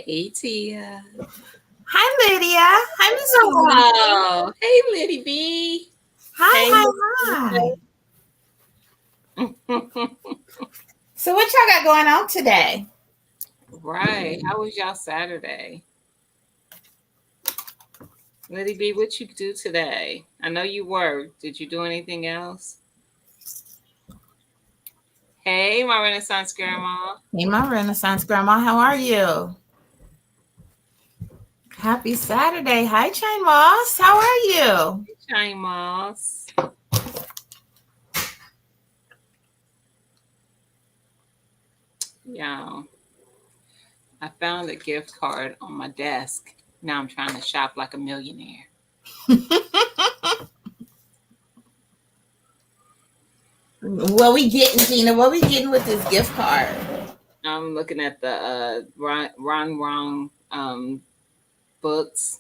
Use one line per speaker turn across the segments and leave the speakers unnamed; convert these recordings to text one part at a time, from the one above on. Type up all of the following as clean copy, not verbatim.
Hey Tia.
Hi, Lydia. Hi, Miss Felicia.
Oh, hey Liddy B.
Hi,
Hey
hi,
Miss
hi.
Felicia.
So, what y'all got going on today?
Right. How was y'all Saturday? Liddy B, what you do today? I know you worked. Did you do anything else? Hey, my Renaissance grandma.
Hey, my Renaissance Grandma. How are you? Happy Saturday. Hi, Chain Moss. How are you?
Hey, Shine Moss. Yeah. I found a gift card on my desk. Now I'm trying to shop like a millionaire.
What we getting, Gina? What we getting with this gift card?
I'm looking at the Ron Wrong books,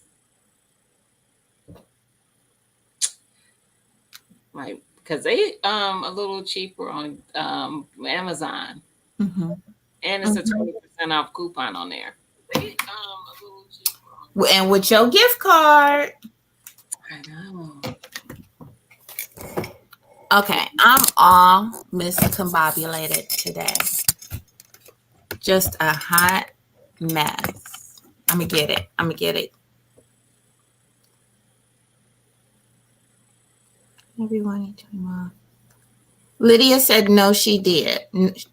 like because they a little cheaper on Amazon,
Mm-hmm.
and it's a
Mm-hmm.
20% off coupon on there. They a little cheaper on.
And with your gift card.
I know.
Okay, I'm all miscombobulated today. Just a hot mess. I'm going to get it. I'm going to get it. Everyone, Lydia said no, she did.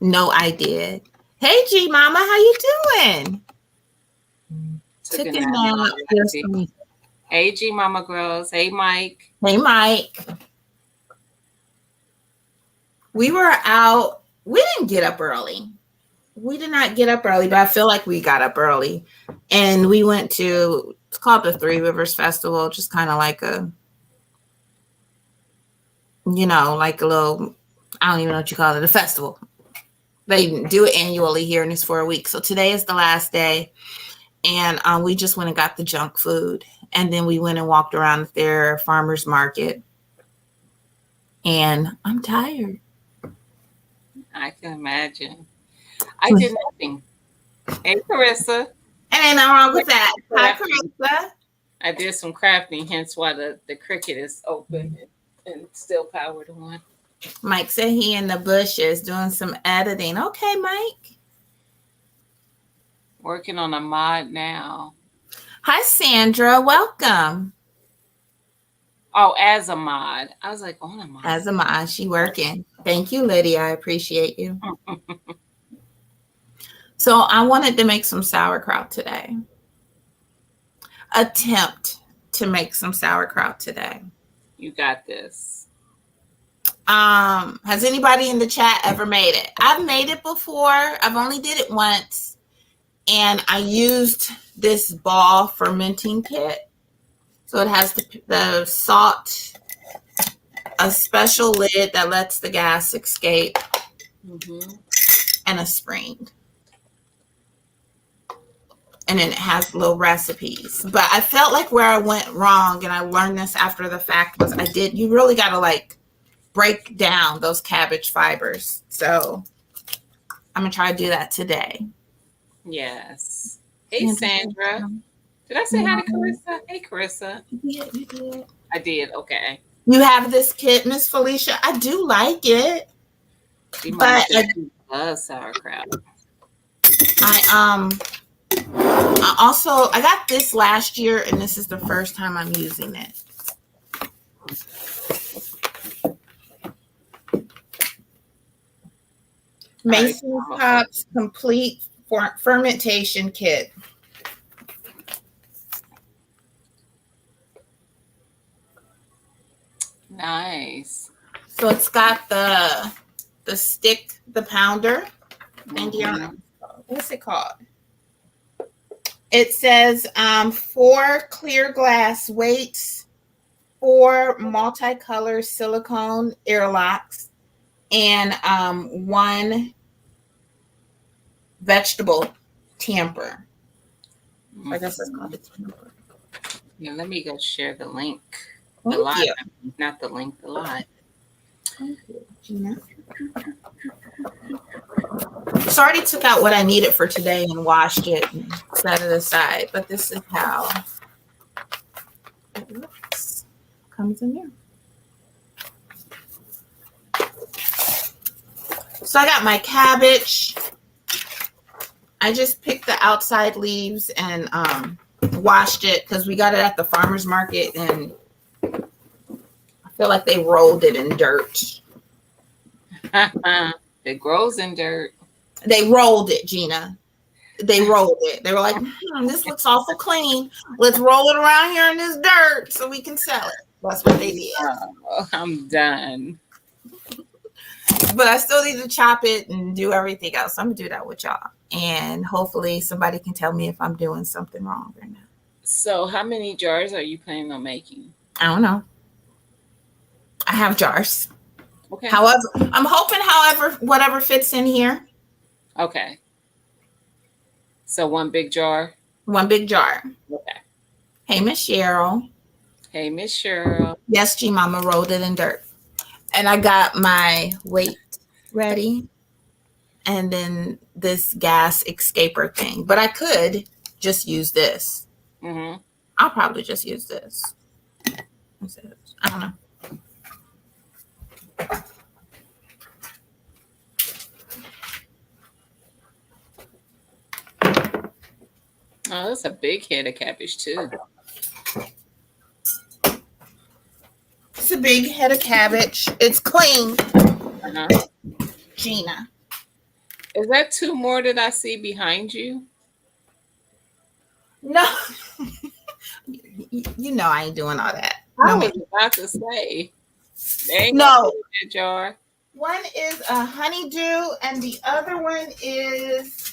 No, I did. Hey, G Mama, how you doing?
Took
Took
a
a
nap.
nap.
Hey, G Mama Girls. Hey, Mike.
Hey, Mike. We were out. We didn't get up early. We did not get up early, but I feel like we got up early. And we went to, it's called the Three Rivers Festival, just kind of like a, like a little, I don't even know what you call it, a festival. They do it annually here, and it's for a week. So today is the last day. And we just went and got the junk food. And then we went and walked around their farmer's market. And I'm tired.
I can imagine. I did nothing. Hey, Carissa.
And ain't nothing wrong
I
with that.
did some
Hi,
crafting.
Carissa.
I did some crafting, hence why the cricket is open and still powered on.
Mike said he in the bushes doing some editing. Okay, Mike.
Working on a mod now.
Hi, Sandra. Welcome.
Oh, as a mod. I was like, on a mod.
As a mod, she working. Thank you, Lydia. I appreciate you. So I wanted to make some sauerkraut today. Attempt to make some sauerkraut today.
You got this.
Has anybody in the chat ever made it? I've made it before. I've only did it once. And I used this ball fermenting kit. So it has the salt, a special lid that lets the gas escape, and a spring. And then it has little recipes. But I felt like where I went wrong, and I learned this after the fact, was you really got to like break down those cabbage fibers. So I'm going to try to do that today.
Yes. Hey, Sandra. Did I say hi to Carissa? Hey, Carissa.
You did.
I did. Okay.
You have this kit, Miss Felicia. I do like it.
But I love sauerkraut.
I got this last year, and this is the first time I'm using it. Mason Pop's complete fermentation kit.
Nice.
So it's got the stick, the pounder. What's it called? It says 4 clear glass weights, 4 multicolor silicone airlocks, and 1 vegetable tamper. I guess that's called a tamper.
Yeah, let me go share the link.
Thank you.
Not the link, the live.
Thank you, Gina. So I already took out what I needed for today and washed it and set it aside. But this is how it looks. Comes in there. So I got my cabbage. I just picked the outside leaves and washed it because we got it at the farmer's market and I feel like they rolled it in dirt.
It grows in dirt.
They rolled it, Gina. They rolled it. They were like, this looks awful clean. Let's roll it around here in this dirt so we can sell it. That's what they did.
Oh, I'm done.
But I still need to chop it and do everything else. I'm going to do that with y'all. And hopefully somebody can tell me if I'm doing something wrong or not.
So how many jars are you planning on making?
I don't know. I have jars.
Okay.
However, I'm hoping whatever fits in here.
Okay. So one big jar?
One big jar.
Okay.
Hey, Miss Cheryl.
Hey, Miss Cheryl.
Yes, G Mama rolled it in dirt. And I got my weight ready. And then this gas escaper thing. But I could just use this.
Mm-hmm.
I'll probably just use this. I don't know.
Oh, that's a big head of cabbage too.
It's a big head of cabbage. It's clean.
Uh-huh.
Gina.
Is that two more that I see behind you?
No. You know I ain't doing all that.
I was about to say.
No.
That jar.
One is a honeydew and the other one is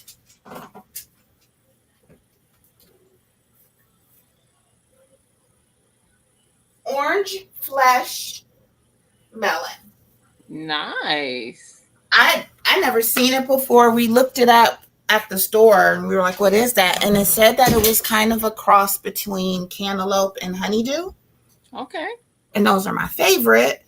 orange flesh melon.
Nice.
I never seen it before. We looked it up at the store and we were like, what is that? And it said that it was kind of a cross between cantaloupe and honeydew.
Okay.
And those are my favorite.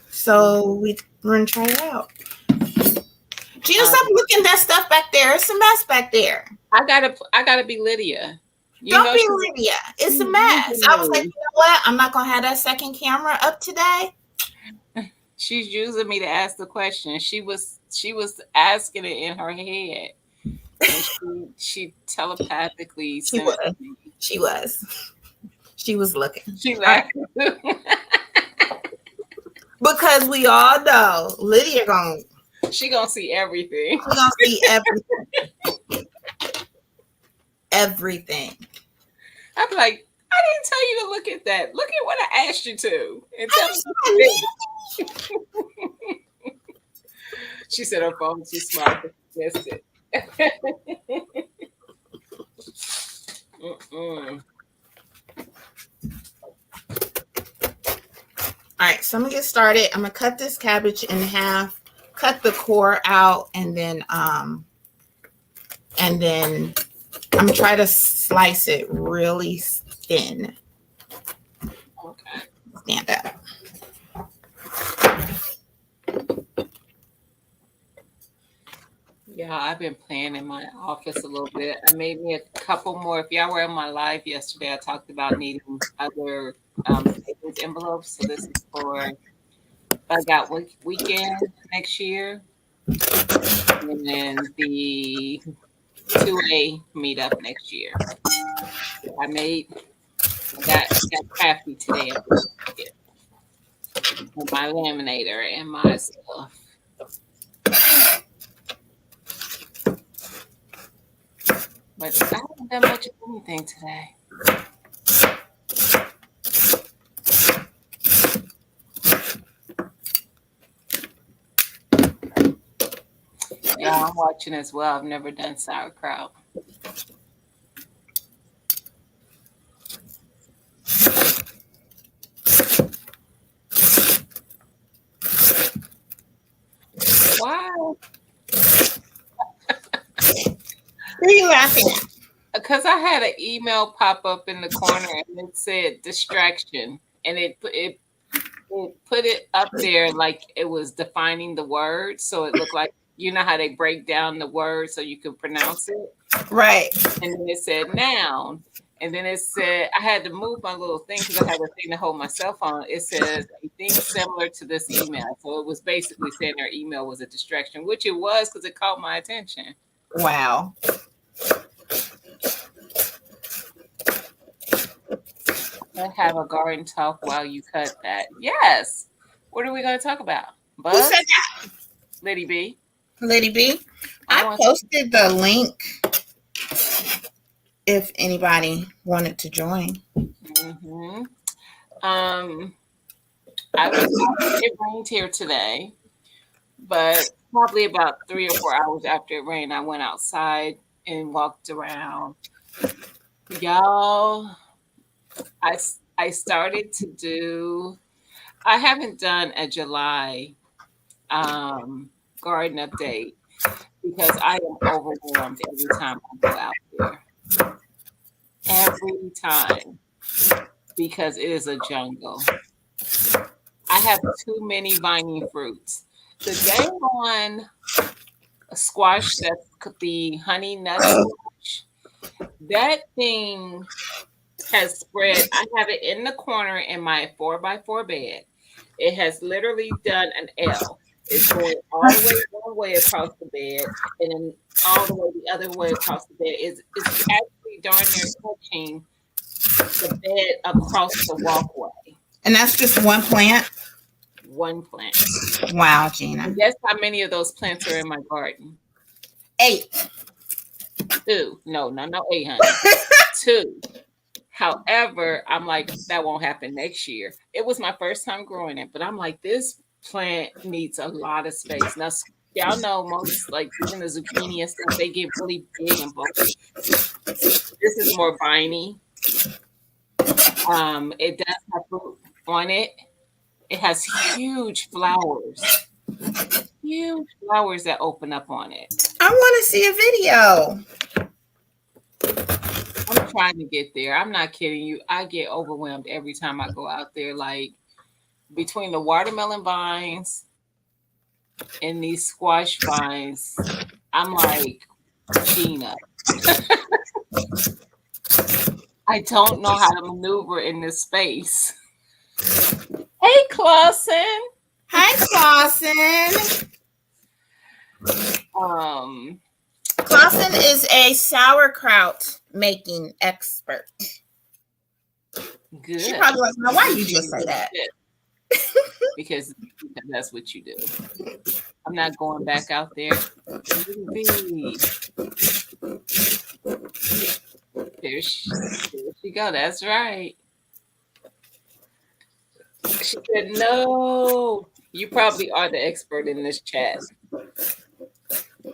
So we're going to try it out. Gina, stop looking that stuff back there. It's a mess back there.
I gotta be Lydia.
Don't be Lydia. It's a mess. I was like, you know what? I'm not going to have that second camera up today.
She's using me to ask the question. She was asking it in her head. And she telepathically
She was looking.
She laughed.
Because we all know Lydia
she gonna see everything.
She gonna see everything. Everything.
I'm like, I didn't tell you to look at that. Look at what I asked you to. And tell me. She said her phone was too smart to missed it.
All right, so I'm gonna get started. I'm gonna cut this cabbage in half, cut the core out, and then I'm gonna try to slice it really thin.
Okay.
Stand up.
Yeah, I've been playing in my office a little bit. I made me a couple more. If y'all were in my live yesterday, I talked about needing other savings envelopes. So this is for Bug Out Weekend next year. And then the 2A meetup next year. I got crafty today with my laminator and my stuff. But I haven't done much of anything today. Yeah, I'm watching as well. I've never done sauerkraut. Wow.
Who are you laughing at?
Because I had an email pop up in the corner and it said distraction. And it put it up there like it was defining the word. So it looked like you know how they break down the word so you can pronounce it.
Right.
And then it said noun. And then it said, I had to move my little thing because I had a thing to hold my cell phone. It says a thing similar to this email. So it was basically saying their email was a distraction, which it was because it caught my attention.
Wow.
Let's have a garden talk while you cut that. Yes. What are we going to talk about?
Who
Buzz?
said that?
Liddy B.
Liddy B. I posted the link if anybody wanted to join.
Mm-hmm. It rained here today, but probably about 3 or 4 hours after it rained, I went outside and walked around. Y'all, I started to do. I haven't done a July garden update because I am overwhelmed every time I go out there. Every time, because it is a jungle. I have too many vining fruits. The dang on squash, that's the honey nut squash, that thing has spread. I have it in the corner in my 4x4 bed. It has literally done an L. It's going all the way one way across the bed and then all the way the other way across the bed. It's actually darn near touching the bed across the walkway.
And that's just one plant?
One plant.
Wow, Gina.
And guess how many of those plants are in my garden?
8.
2. No, 8, honey. 2. However, I'm like, that won't happen next year. It was my first time growing it, but I'm like, this plant needs a lot of space. Now, y'all know most, like, even the zucchini and stuff, they get really big and bulky. This is more viney. It does have fruit on it. It has huge flowers. Huge flowers that open up on it.
I want to see a video.
I'm trying to get there. I'm not kidding you. I get overwhelmed every time I go out there. Like between the watermelon vines and these squash vines, I'm like, Gina. I don't know how to maneuver in this space. Hey, Clausen.
Hi, Clausen. Clausen is a sauerkraut making expert.
Good.
She probably wants to know why you just say that.
Because that's what you do. I'm not going back out there. There she go. That's right. She said, no. You probably are the expert in this chat.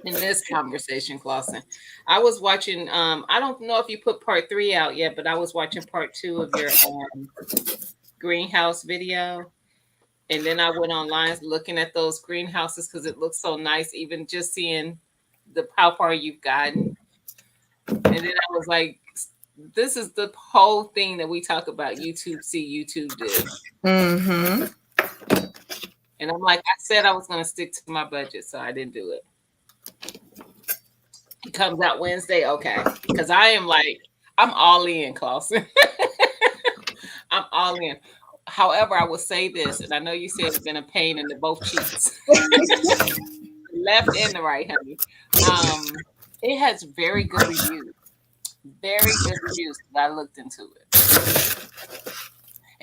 In this conversation, Clausen. I was watching, I don't know if you put part 3 out yet, but I was watching part 2 of your greenhouse video. And then I went online looking at those greenhouses because it looks so nice, even just seeing how far you've gotten. And then I was like, this is the whole thing that we talk about. YouTube see, YouTube do.
Mm-hmm.
And I'm like, I said I was going to stick to my budget, so I didn't do it. It comes out Wednesday, okay? Because I'm all in, Clausen. I'm all in. However, I will say this, and I know you said it's been a pain in the both cheeks, left and the right, honey. It has very good reviews. Very good reviews. I looked into it.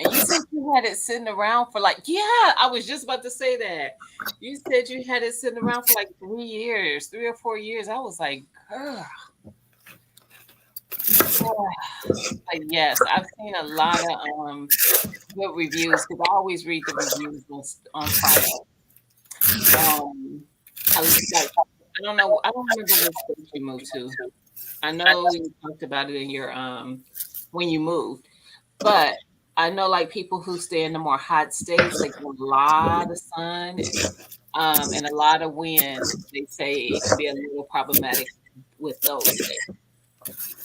And you said you had it sitting around for I was just about to say that. You said you had it sitting around for 3 years, 3 or 4 years. I was like, girl. Yes, I've seen a lot of good reviews because I always read the reviews on Friday. I don't know. I don't remember which state you moved to. I know you talked about it in your when you moved, but I know people who stay in the more hot states, a lot of sun and a lot of wind. They say it can be a little problematic with those things.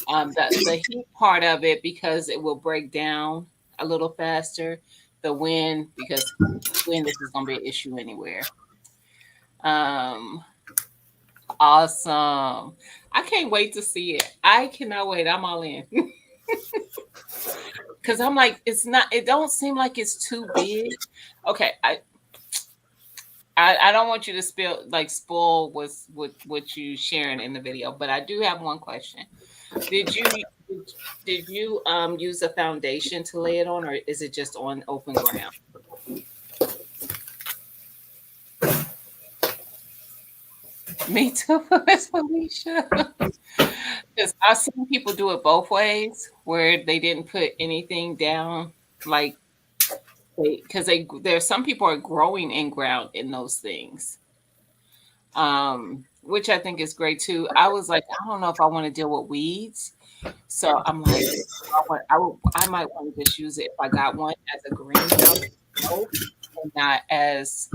The heat part of it because it will break down a little faster. The wind because wind is going to be an issue anywhere. Awesome. I can't wait to see it. I cannot wait. I'm all in. Cause I'm like, it don't seem like it's too big. Okay, I don't want you to spoil what you sharing in the video, but I do have one question. Did you did you use a foundation to lay it on, or is it just on open ground? Me too, Miss Felicia. Because I've seen people do it both ways, where they didn't put anything down, like because there's some people are growing in ground in those things, which I think is great too. I was like, I don't know if I want to deal with weeds, so I'm like, I might want to just use it if I got one as a greenhouse, and not as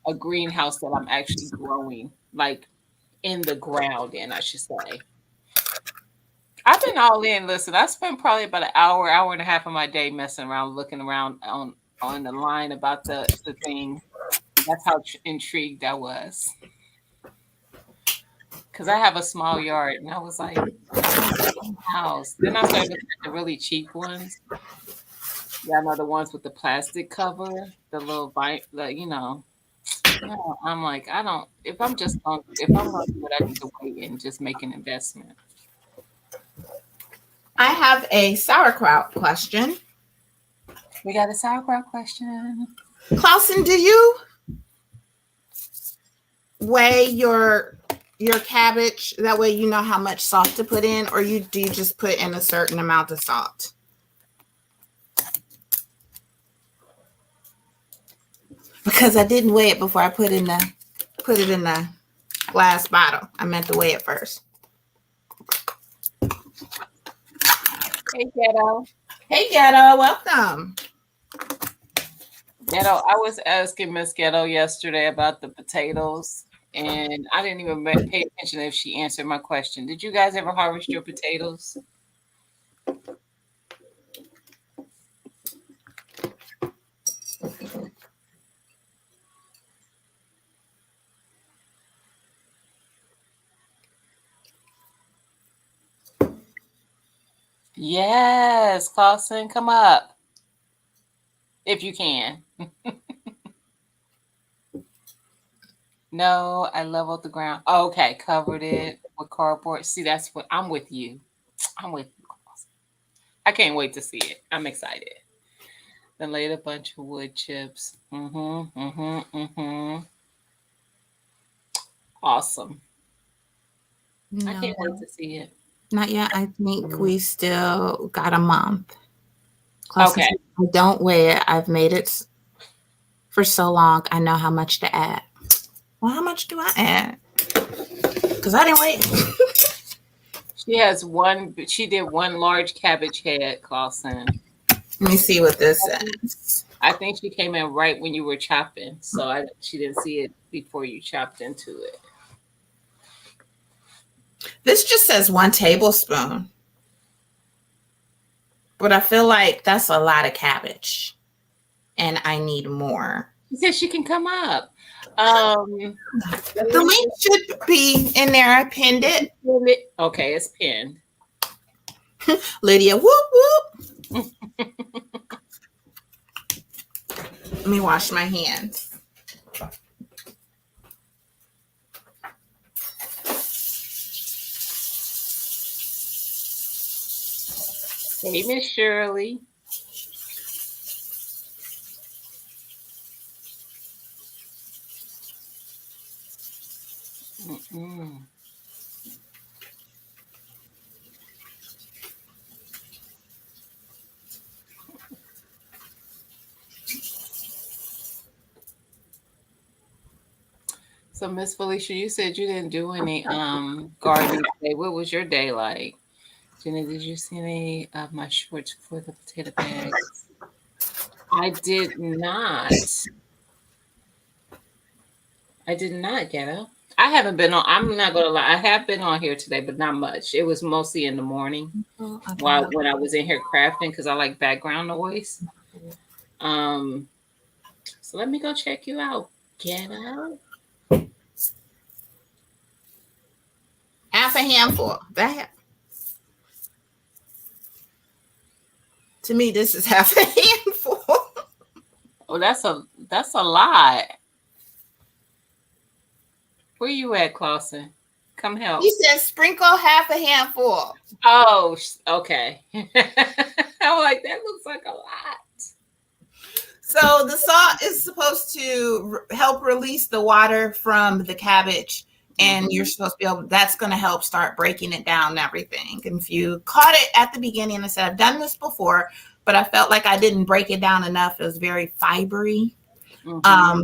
a greenhouse that I'm actually growing, like in the ground in, I should say. I've been all in. Listen, I spent probably about an hour and a half of my day messing around, looking around on the line about the thing. That's how intrigued I was. Because I have a small yard, and I was like, house. Then I started looking at the really cheap ones. Yeah, I know the ones with the plastic cover, the little bite, no, I'm like, I don't. If I'm going to do it, I need to wait and just make an investment.
I have a sauerkraut question.
We got a sauerkraut question.
Clausen, do you weigh your cabbage? That way you know how much salt to put in, or do you just put in a certain amount of salt? Because I didn't weigh it before I put it in the glass bottle. I meant to weigh it first.
Hey, Ghetto.
Hey, Ghetto. Welcome.
Ghetto, I was asking Miss Ghetto yesterday about the potatoes, and I didn't even pay attention if she answered my question. Did you guys ever harvest your potatoes? Yes, Clausen, come up if you can. No, I leveled the ground. Okay, covered it with cardboard. See, that's what I'm with you. I'm with you. I can't wait to see it. I'm excited. Then laid a bunch of wood chips. Awesome.
No,
I can't wait to see it.
Not yet. I think we still got a month. Clausen,
Okay.
I don't weigh it. I've made it for so long. I know how much to add. Well, how much do I add? Because I didn't weigh it.
She did one large cabbage head, Clausen.
Let me see what this is.
I think she came in right when you were chopping, so she didn't see it before you chopped into it.
This just says 1 tablespoon. But I feel like that's a lot of cabbage. And I need more.
She said she can come up.
The link should be in there. I pinned it.
Okay, it's pinned.
Lydia, whoop, whoop. Let me wash my hands.
Hey, Miss Shirley. So, Miss Felicia, you said you didn't do any gardening today. What was your day like? Jenny, did you see any of my shorts for the potato bags? I did not. I did not, Ghetto. I haven't been on. I'm not gonna lie. I have been on here today, but not much. It was mostly in the morning, when I was in here crafting, because I like background noise. So let me go check you out, Ghetto.
half a handful. To me, this is half a handful.
Oh, that's a lot. Where you at, Clausen? Come help.
He said sprinkle half a handful.
Oh, okay. I'm like, that looks like a lot.
So the salt is supposed to help release the water from the cabbage, and you're supposed to be able, that's going to help start breaking it down and everything. And if you caught it at the beginning and said, I've done this before, but I felt like I didn't break it down enough. It was very fibery.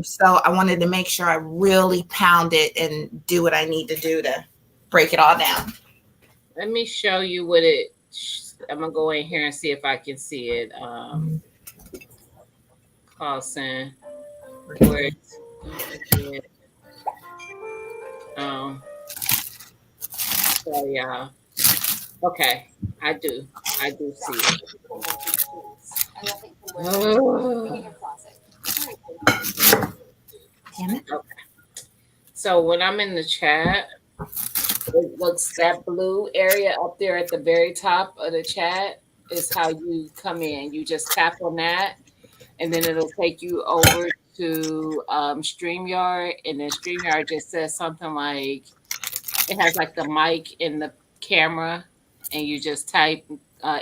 So I wanted to make sure I really pound it and do what I need to do to break it all down.
Let me show you what it, I'm going to go in here and see if I can see it. Clausen, where it's, so yeah. Okay, I do see it.
Damn it.
Okay. So when I'm in the chat, it looks, that blue area up there at the very top of the chat is how you come in. You just tap on that, and then it'll take you over to StreamYard, and then StreamYard just says something like, it has like the mic in the camera, and you just type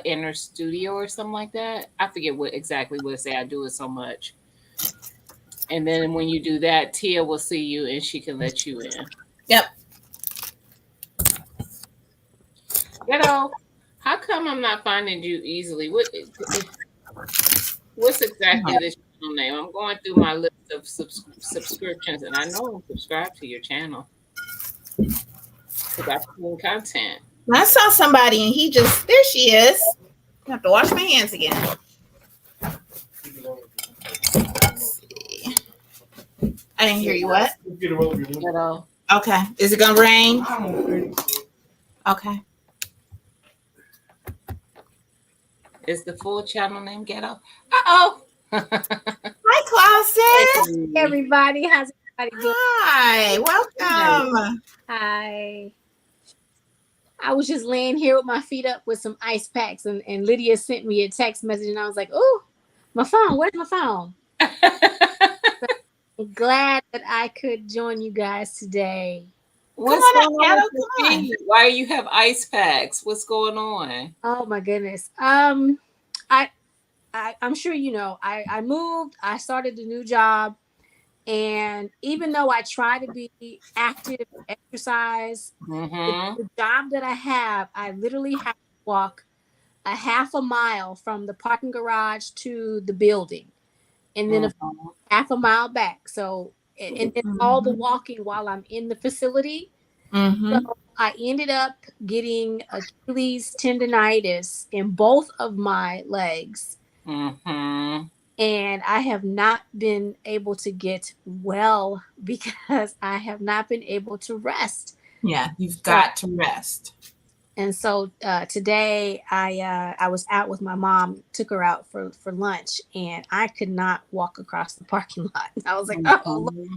enter studio or something like that. I forget exactly what it say. I do it so much. And then when you do that, Tia will see you and she can let you in.
Yep.
Ghetto, how come I'm not finding you easily? What's exactly the channel name? I'm going through my list of subscriptions, and I know I'm subscribed to your channel because I put in content.
I saw somebody and he just, there she is. I have to wash my hands again. Let's see. I didn't hear you. What?
Ghetto.
Okay. Is it gonna rain? Okay.
Is the full channel name Ghetto? Uh-oh.
Hi, Clausen.
Hey, everybody. How's everybody doing?
Hi. Welcome.
Hi. I was just laying here with my feet up with some ice packs, and Lydia sent me a text message, and I was like, oh, my phone. Where's my phone? I'm glad that I could join you guys today.
What's going on with your feet? Why you have ice packs? What's going on?
Oh my goodness. I'm sure you know. I moved. I started a new job, and even though I try to be active, exercise, the job that I have, I literally have to walk a half a mile from the parking garage to the building, and then half a mile back. So, and all the walking while I'm in the facility. So I ended up getting Achilles tendonitis in both of my legs. And I have not been able to get well because I have not been able to rest.
Yeah, you've got to rest.
And so today I was out with my mom, took her out for lunch, and I could not walk across the parking lot. I was like, oh, Lord.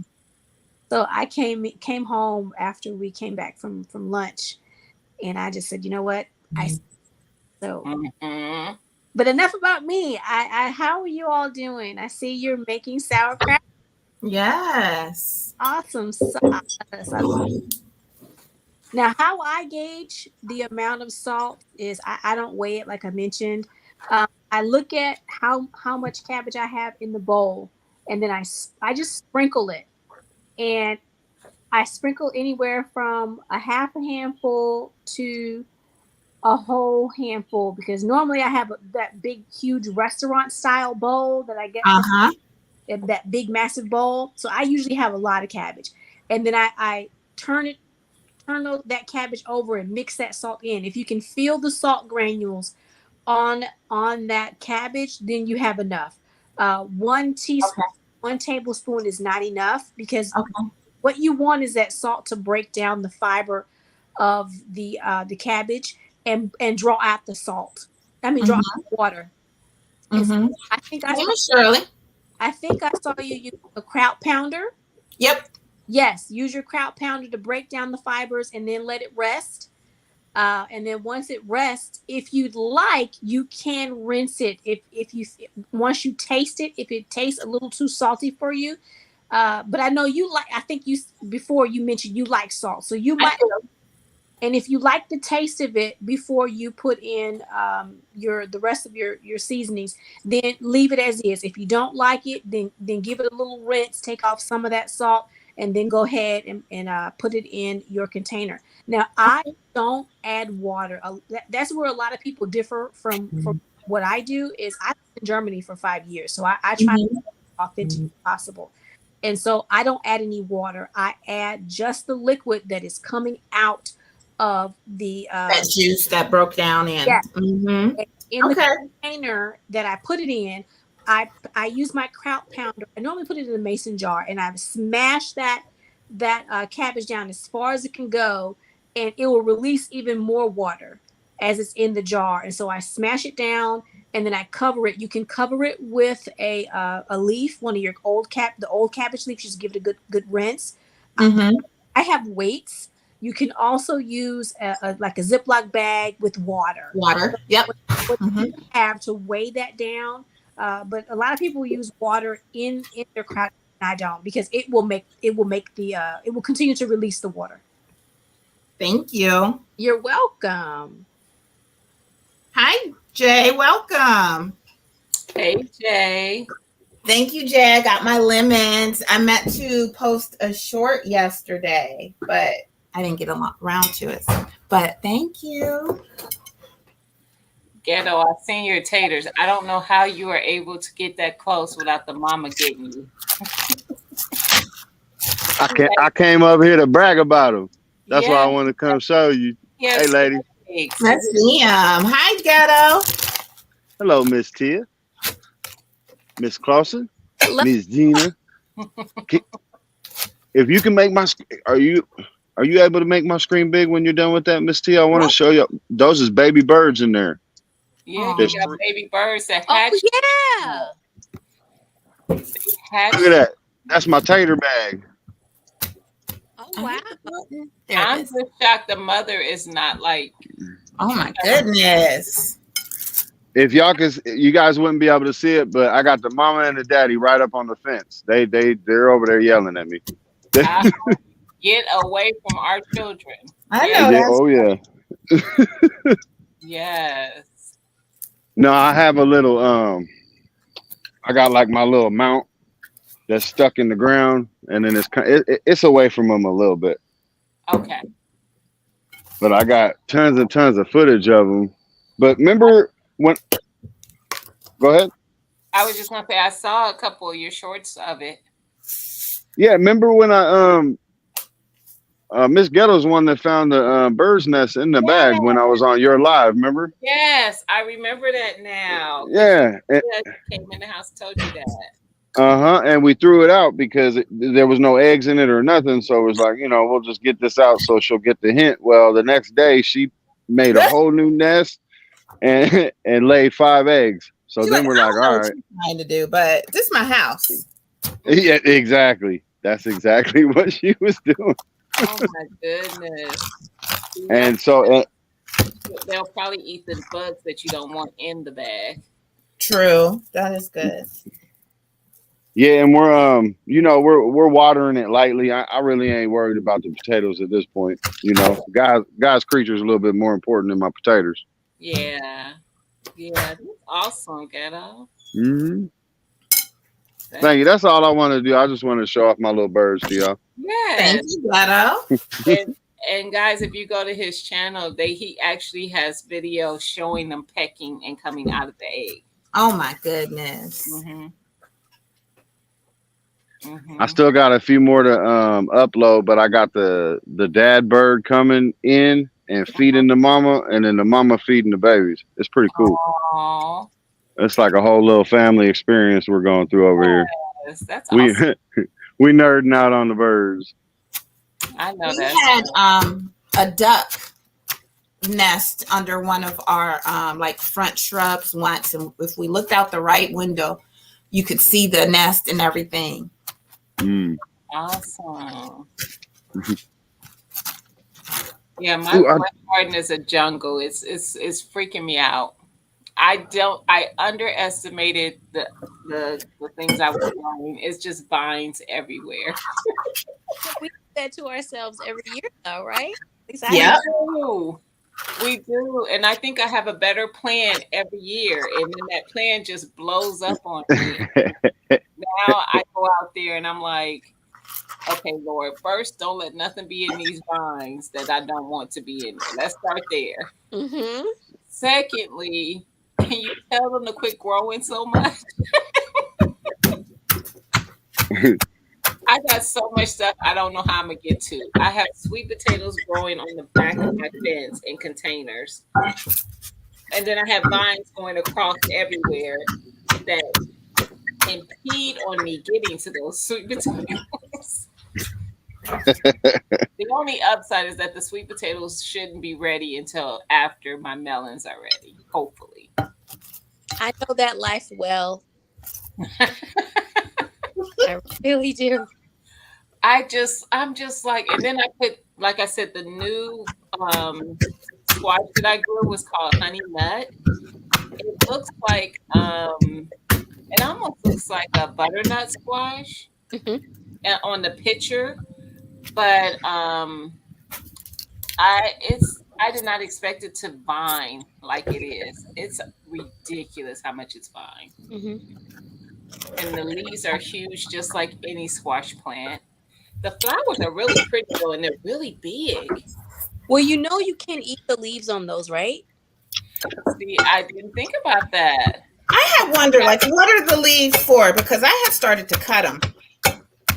So I came home after we came back from lunch, and I just said, you know what? But enough about me. How are you all doing? I see you're making sauerkraut.
Yes.
Awesome sauce. Now, how I gauge the amount of salt is I don't weigh it like I mentioned. I look at how much cabbage I have in the bowl, and then I just sprinkle it. And I sprinkle anywhere from a half a handful to a whole handful, because normally I have that big, huge restaurant style bowl that I get. That big, massive bowl. So I usually have a lot of cabbage, and then I turn that cabbage over and mix that salt in. If you can feel the salt granules on that cabbage, then you have enough. 1 teaspoon, 1 tablespoon is not enough, because what you want is that salt to break down the fiber of the cabbage and draw out the salt. I mean, draw out the water. So I think I saw you use a kraut pounder.
Yep.
Yes, use your kraut pounder to break down the fibers and then let it rest. And then once it rests, if you'd like, you can rinse it. If you once you taste it, if it tastes a little too salty for you, but I know you like. I think you before you mentioned you like salt, so you might. And if you like the taste of it before you put in the rest of your seasonings, then leave it as is. If you don't like it, then give it a little rinse, take off some of that salt, and then go ahead and put it in your container. Now, I don't add water. That's where a lot of people differ from what I do. Is I lived in Germany for 5 years, so I try to be as authentic as possible. And so I don't add any water. I add just the liquid that is coming out of the
that juice that broke down in.
Yeah.
Mm-hmm.
In the container that I put it in, I use my kraut pounder. I normally put it in a mason jar, and I've smashed that cabbage down as far as it can go, and it will release even more water as it's in the jar. And so I smash it down, and then I cover it. You can cover it with a leaf, one of your the old cabbage leaves. Just give it a good rinse.
Mm-hmm.
I have weights. You can also use like a Ziploc bag with water.
Yep.
What you have to weigh that down. But a lot of people use water in their kraut. I don't, because it will continue to release the water.
Thank you.
You're welcome.
Hi, Jay. Welcome.
Hey, Jay.
Thank you, Jay. I got my lemons. I meant to post a short yesterday, but I didn't get around to it. But thank you.
Ghetto, I've seen your taters. I don't know how you are able to get that close without the mama getting you.
I came up here to brag about them. That's why I want to come show you.
Yes,
hey, lady.
Let's see him. Hi, Ghetto.
Hello, Miss Tia. Miss Clausen. Miss Gina. If you can make are you able to make my screen big when you're done with that, Miss Tia? I want to show you. Those is baby birds in there.
Yeah, you got baby birds that hatch.
Oh, yeah.
Hatch.
Look at that. That's my tater bag.
Oh, wow.
I'm just shocked the mother is not like.
Oh, my goodness.
If you guys wouldn't be able to see it, but I got the mama and the daddy right up on the fence. They're over there yelling at me.
Get away from our children.
I know.
Yeah, oh yeah.
Yes.
No, I have a little I got like my little mount that's stuck in the ground, and then it's away from them a little bit.
Okay.
But I got tons and tons of footage of them. But remember when? Go ahead.
I was just gonna say I saw a couple of your shorts of it.
Yeah, remember when I Miss Ghetto's one that found the bird's nest in the bag when I was on your live. Remember?
Yes, I remember that now.
Yeah.
Came in the house, told you that.
And we threw it out because there was no eggs in it or nothing. So it was like, we'll just get this out so she'll get the hint. Well, the next day she made a whole new nest and laid 5 eggs. So then we're like, all right.
Trying to do, but this is my house.
Yeah, exactly. That's exactly what she was doing.
Oh my goodness.
And so
they'll probably eat the bugs that you don't want in the bag.
True. That is good.
Yeah, and we're watering it lightly. I really ain't worried about the potatoes at this point. God's creatures a little bit more important than my potatoes.
Yeah. That's awesome, Ghetto.
Mm-hmm. Thank you. That's all I want to do. I just want to show off my little birds to y'all.
Yeah.
Thank you, Ghetto.
and guys, if you go to his channel, he actually has videos showing them pecking and coming out of the egg.
Oh my goodness.
Mm-hmm. Mm-hmm.
I still got a few more to upload, but I got the dad bird coming in and feeding the mama, and then the mama feeding the babies. It's pretty cool.
Aww.
It's like a whole little family experience we're going through over here.
That's awesome.
We nerding out on the birds.
I know
we
that.
had a duck nest under one of our front shrubs once, and if we looked out the right window, you could see the nest and everything.
Awesome. Yeah,
Ooh,
my garden is a jungle. It's freaking me out. I underestimated the things I was growing. It's just vines everywhere.
We do that to ourselves every year, though, right? At least I
We
do.
Yep.
do. We do. And I think I have a better plan every year. And then that plan just blows up on me. Now I go out there and I'm like, okay, Lord, first, don't let nothing be in these vines that I don't want to be in there. Let's start there.
Mm-hmm.
Secondly, can you tell them to quit growing so much? I got so much stuff I don't know how I'm gonna get to. I have sweet potatoes growing on the back of my fence in containers. And then I have vines going across everywhere that impede on me getting to those sweet potatoes. The only upside is that the sweet potatoes shouldn't be ready until after my melons are ready, hopefully.
I know that life well. I really do.
I'm just like, and then I put, like I said, the new squash that I grew was called honey nut. It looks like it almost looks like a butternut squash
Hmm.
on the picture, but I did not expect it to vine like it is. It's ridiculous how much it's vine,
Hmm.
and the leaves are huge, just like any squash plant. The flowers are really pretty though, and they're really big.
Well, you know you can eat the leaves on those, right?
See, I didn't think about that.
I have wondered, like, what are the leaves for? Because I have started to cut them.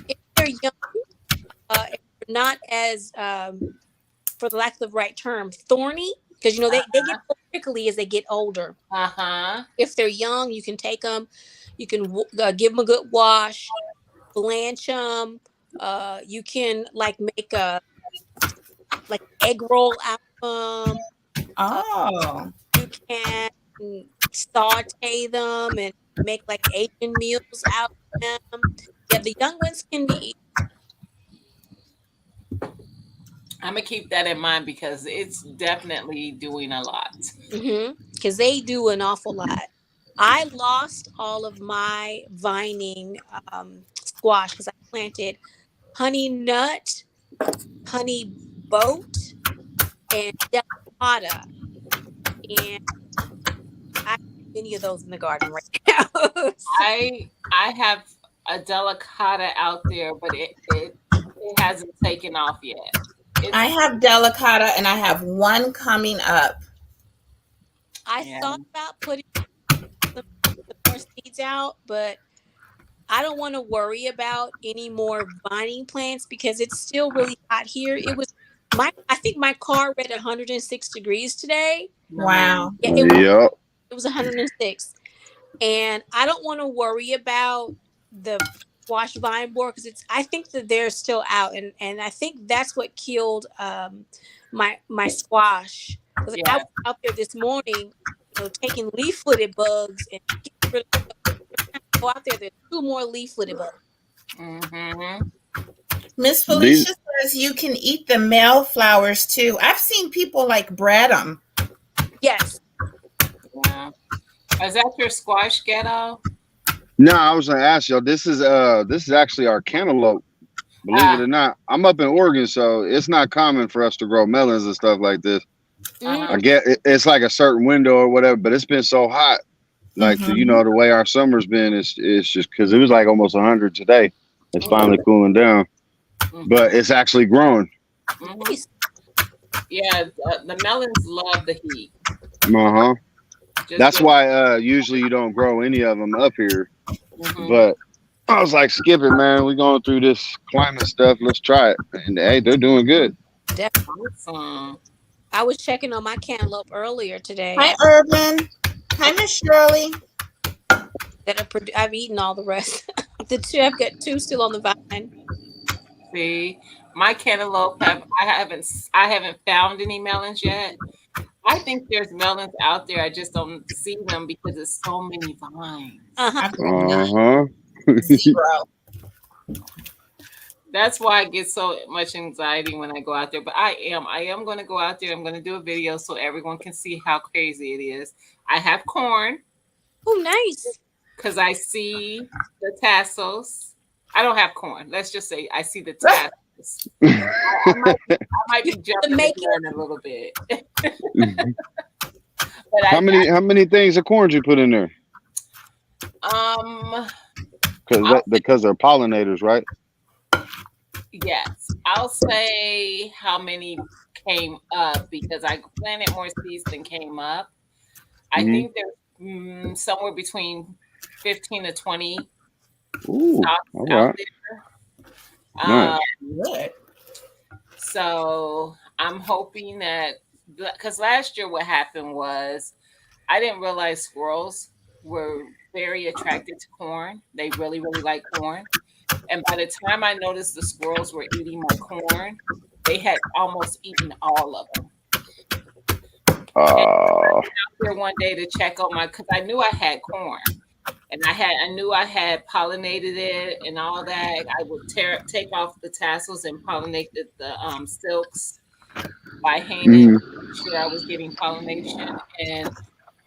If they're young, if they're not as, for the lack of the right term, thorny, because you know they get more prickly as they get older.
Uh huh.
If they're young, you can take them, you can give them a good wash, blanch them. You can like make a like egg roll out of them.
Oh.
You can saute them and make like Asian meals out of them. Yeah, the young ones can be eaten.
I'm gonna keep that in mind because it's definitely doing a lot.
Because they do an awful lot. I lost all of my vining squash because I planted honey nut, honey boat, and delicata, and I don't have any of those in the garden right now. So,
I have a delicata out there, but it hasn't taken off yet.
I
It's
have delicata and I have one coming up.
I
yeah.
thought about putting some more seeds out, but I don't want to worry about any more vining plants because it's still really hot here. It was I think my car read 106 degrees today.
Wow.
Yeah,
Yep.
it was 106. And I don't want to worry about the squash vine borer because it's I think that they're still out and I think that's what killed my squash. Because I
Yeah.
was out there this morning, taking leaf-footed bugs and getting rid of every time I go out there, there's two more leaf-footed bugs.
Mm-hmm.
Miss
These
Felicia says you can eat the male flowers too. I've seen people like bread them.
Yes.
Yeah. Is that your squash ghetto?
No, I was gonna ask y'all. This is actually our cantaloupe. Believe it
Ah.
or not, I'm up in Oregon, so it's not common for us to grow melons and stuff like this.
Uh-huh.
I get it's like a certain window or whatever, but it's been so hot. Like
Mm-hmm.
the way our summer's been, it's just because it was like almost 100 today. It's
Mhm.
finally cooling down, but
Mhm.
it's actually growing.
Mhm.
Nice.
Yeah, the melons love the heat.
Uh huh.
Just
That's
give.
why usually you don't grow any of them up here.
Mhm.
But I was like, skip it, man. We going through this climate stuff. Let's try it. And hey, they're doing good.
Definitely.
Awesome.
I was checking on my cantaloupe earlier today.
Hi, Urban. Hi, Miss Shirley.
I've eaten all the rest. The two I've got two still on the vine.
See, my cantaloupe I haven't found any melons yet. I think there's melons out there. I just don't see them because there's so many vines.
Uh huh.
I've got
Uh
none.
huh.
Zero.
That's why I get so much anxiety when I go out there. But I am going to go out there. I'm going to do a video so everyone can see how crazy it is. I have corn
Oh, nice.
because I see the tassels. I don't have corn. Let's just say I see the tassels. I might be jumping the gun a little bit. But
How many things of corn you put in there?
I'll
Because they're pollinators, right?
Yes, I'll say how many came up because I planted more seeds than came up. I
Mhm.
think there's somewhere between 15 to 20
Ooh,
stalks
all
out
right.
there.
Nice.
Good.
So I'm hoping that because last year what happened was I didn't realize squirrels were very attracted to corn. They really, really like corn. And by the time I noticed the squirrels were eating my corn, they had almost eaten all of them. And
Uh,
here one day to check on because I knew I had corn, and I knew I had pollinated it and all that. I would take off the tassels and pollinate the silks by hand,
mhm.
make sure I was getting pollination, and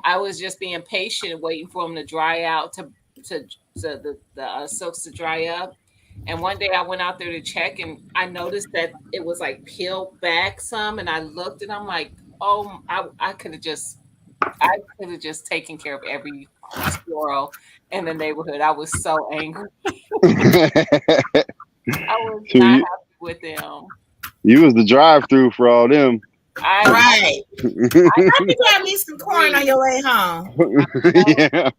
I was just being patient, waiting for them to dry out to the silks to dry up. And one day I went out there to check, and I noticed that it was like peeled back some, and I looked, and I'm like, oh, I could have just taken care of every squirrel in the neighborhood. I was so angry. I was
So
not happy with them.
you was the drive-through for all them.
I
Right.
I
You got me some corn on your way home.
Yeah.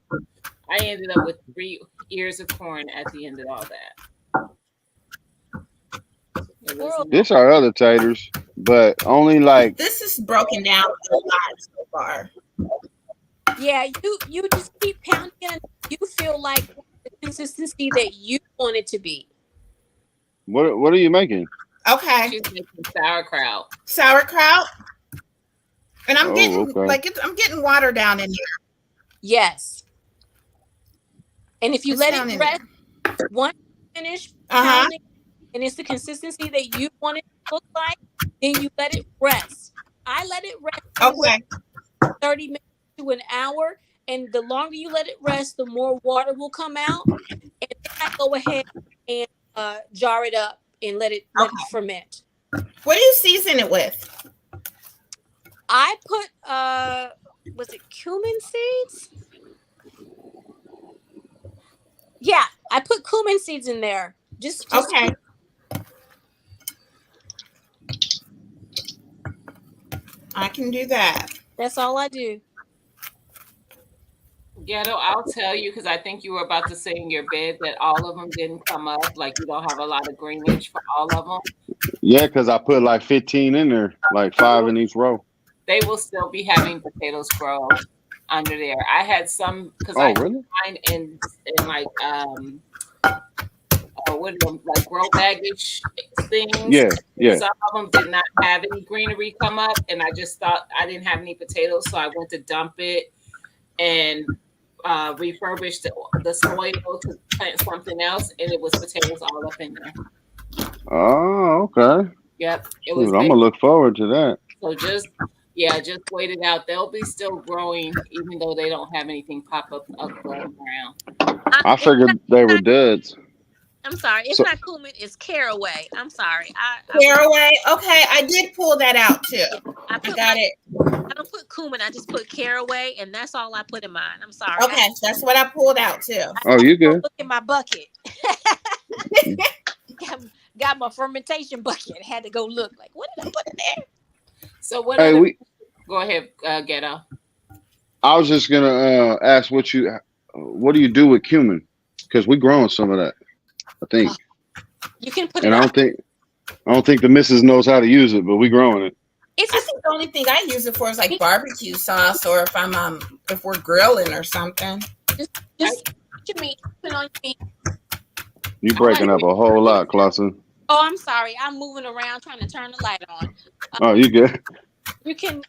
I ended up with 3 ears of corn at the end of all that. It was
Squirrel.
This are other taters, but only like
This is broken down a lot so far.
Yeah, you just keep pounding it. You feel like the consistency that you want it to be.
what are you making?
Okay.
she's making sauerkraut.
Sauerkraut. And I'm
Oh,
getting
okay.
I'm getting water down in there.
Yes. And if you
It's
let
down
it
in
rest, once you finish
Uh-huh.
pounding, and it's the consistency that you want it to look like, then you let it rest. I let it rest anywhere
Okay.
from 30 minutes to an hour. And the longer you let it rest, the more water will come out. And then I go ahead and jar it up and let it ferment.
What do you season it with?
I put was it cumin seeds? Yeah, I put cumin seeds in there. Just
Okay. I can do that.
That's all I do.
Ghetto, I'll tell you because I think you were about to say in your bed that all of them didn't come up. Like you don't have a lot of greenage for all of them.
Yeah, because I put like 15 in there, like 5 in each row.
They will still be having potatoes grow under there. I had some because
Oh,
I
really?
find in like what are them like grow baggage things.
Yeah, yeah.
Some of them did not have any greenery come up, and I just thought I didn't have any potatoes, so I went to dump it and refurbish the soil to plant something else, and it was potatoes all up in there.
Oh, okay.
Yep, it
Dude,
was.
I'm gonna look forward to that.
So just wait it out. They'll be still growing, even though they don't have anything pop up above ground.
I figured they were duds.
I'm sorry, it's
So
not cumin, it's caraway. I'm sorry.
Caraway. Okay, I did pull that out too.
I
got it.
I don't put cumin, I just put caraway, and that's all I put in mine. I'm sorry.
Okay, that's what I pulled out too.
oh, you good?
Look in my bucket. got my fermentation bucket. Had to go look. Like, what did I put in there?
So what?
Hey,
go ahead, Ghetto.
I was just gonna ask what do you do with cumin? Because we growing some of that, I think.
You can put
And
it
I don't think the missus knows how to use it, but we growing it.
It's
I think the only thing I use it for is like barbecue sauce, or if we're grilling or something.
just your meat. Put it on your meat.
You breaking up a whole lot, Clausen.
Oh, I'm sorry. I'm moving around trying to turn the light on.
Oh, you good?
You can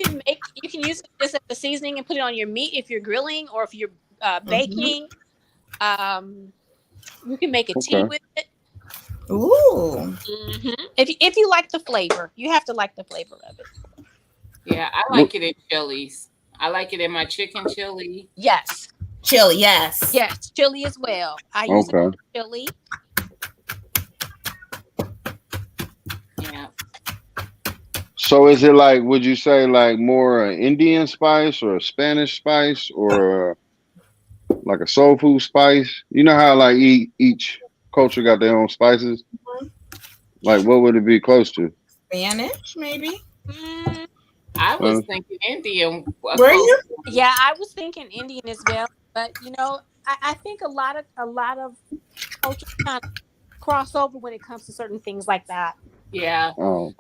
use it just as a seasoning and put it on your meat if you're grilling or if you're baking. You can make a tea with it.
Ooh.
If you like the flavor, you have to like the flavor of it.
Yeah, I like it in chilies. I like it in my chicken chili.
Yes,
Chili, yes.
yes, chili as well. I use it
Okay.
in chili.
Yeah.
So is it like, would you say like more Indian spice or a Spanish spice or like a soul food spice? You know how like each culture got their own spices? Like what would it be close to?
Spanish, maybe.
Mm,
I was
Spanish?
thinking Indian,
Were
close.
you?
yeah, I was thinking Indian as well, but I think a lot of cultures kind of cross over when it comes to certain things like that.
Yeah,
Oh,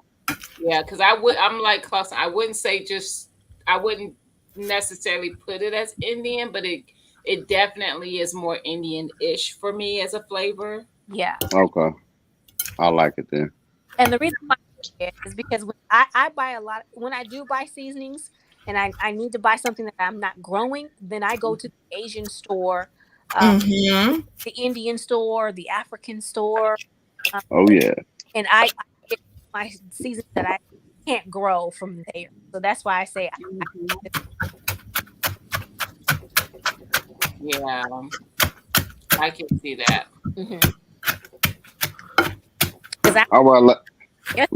yeah. Because I'm like close. I wouldn't say just. I wouldn't necessarily put it as Indian, but it definitely is more Indian-ish for me as a flavor.
Yeah,
okay. I like it then.
and the reason why I say it is because when I buy a lot, when I do buy seasonings, and I need to buy something that I'm not growing, then I go to the Asian store, um,
Mm-hmm.
the Indian store, the African store, um,
Oh yeah.
and I get my seasons that I can't grow from there. So that's why I say
Mhm. Yeah, I can see that.
because I
All right.
yes,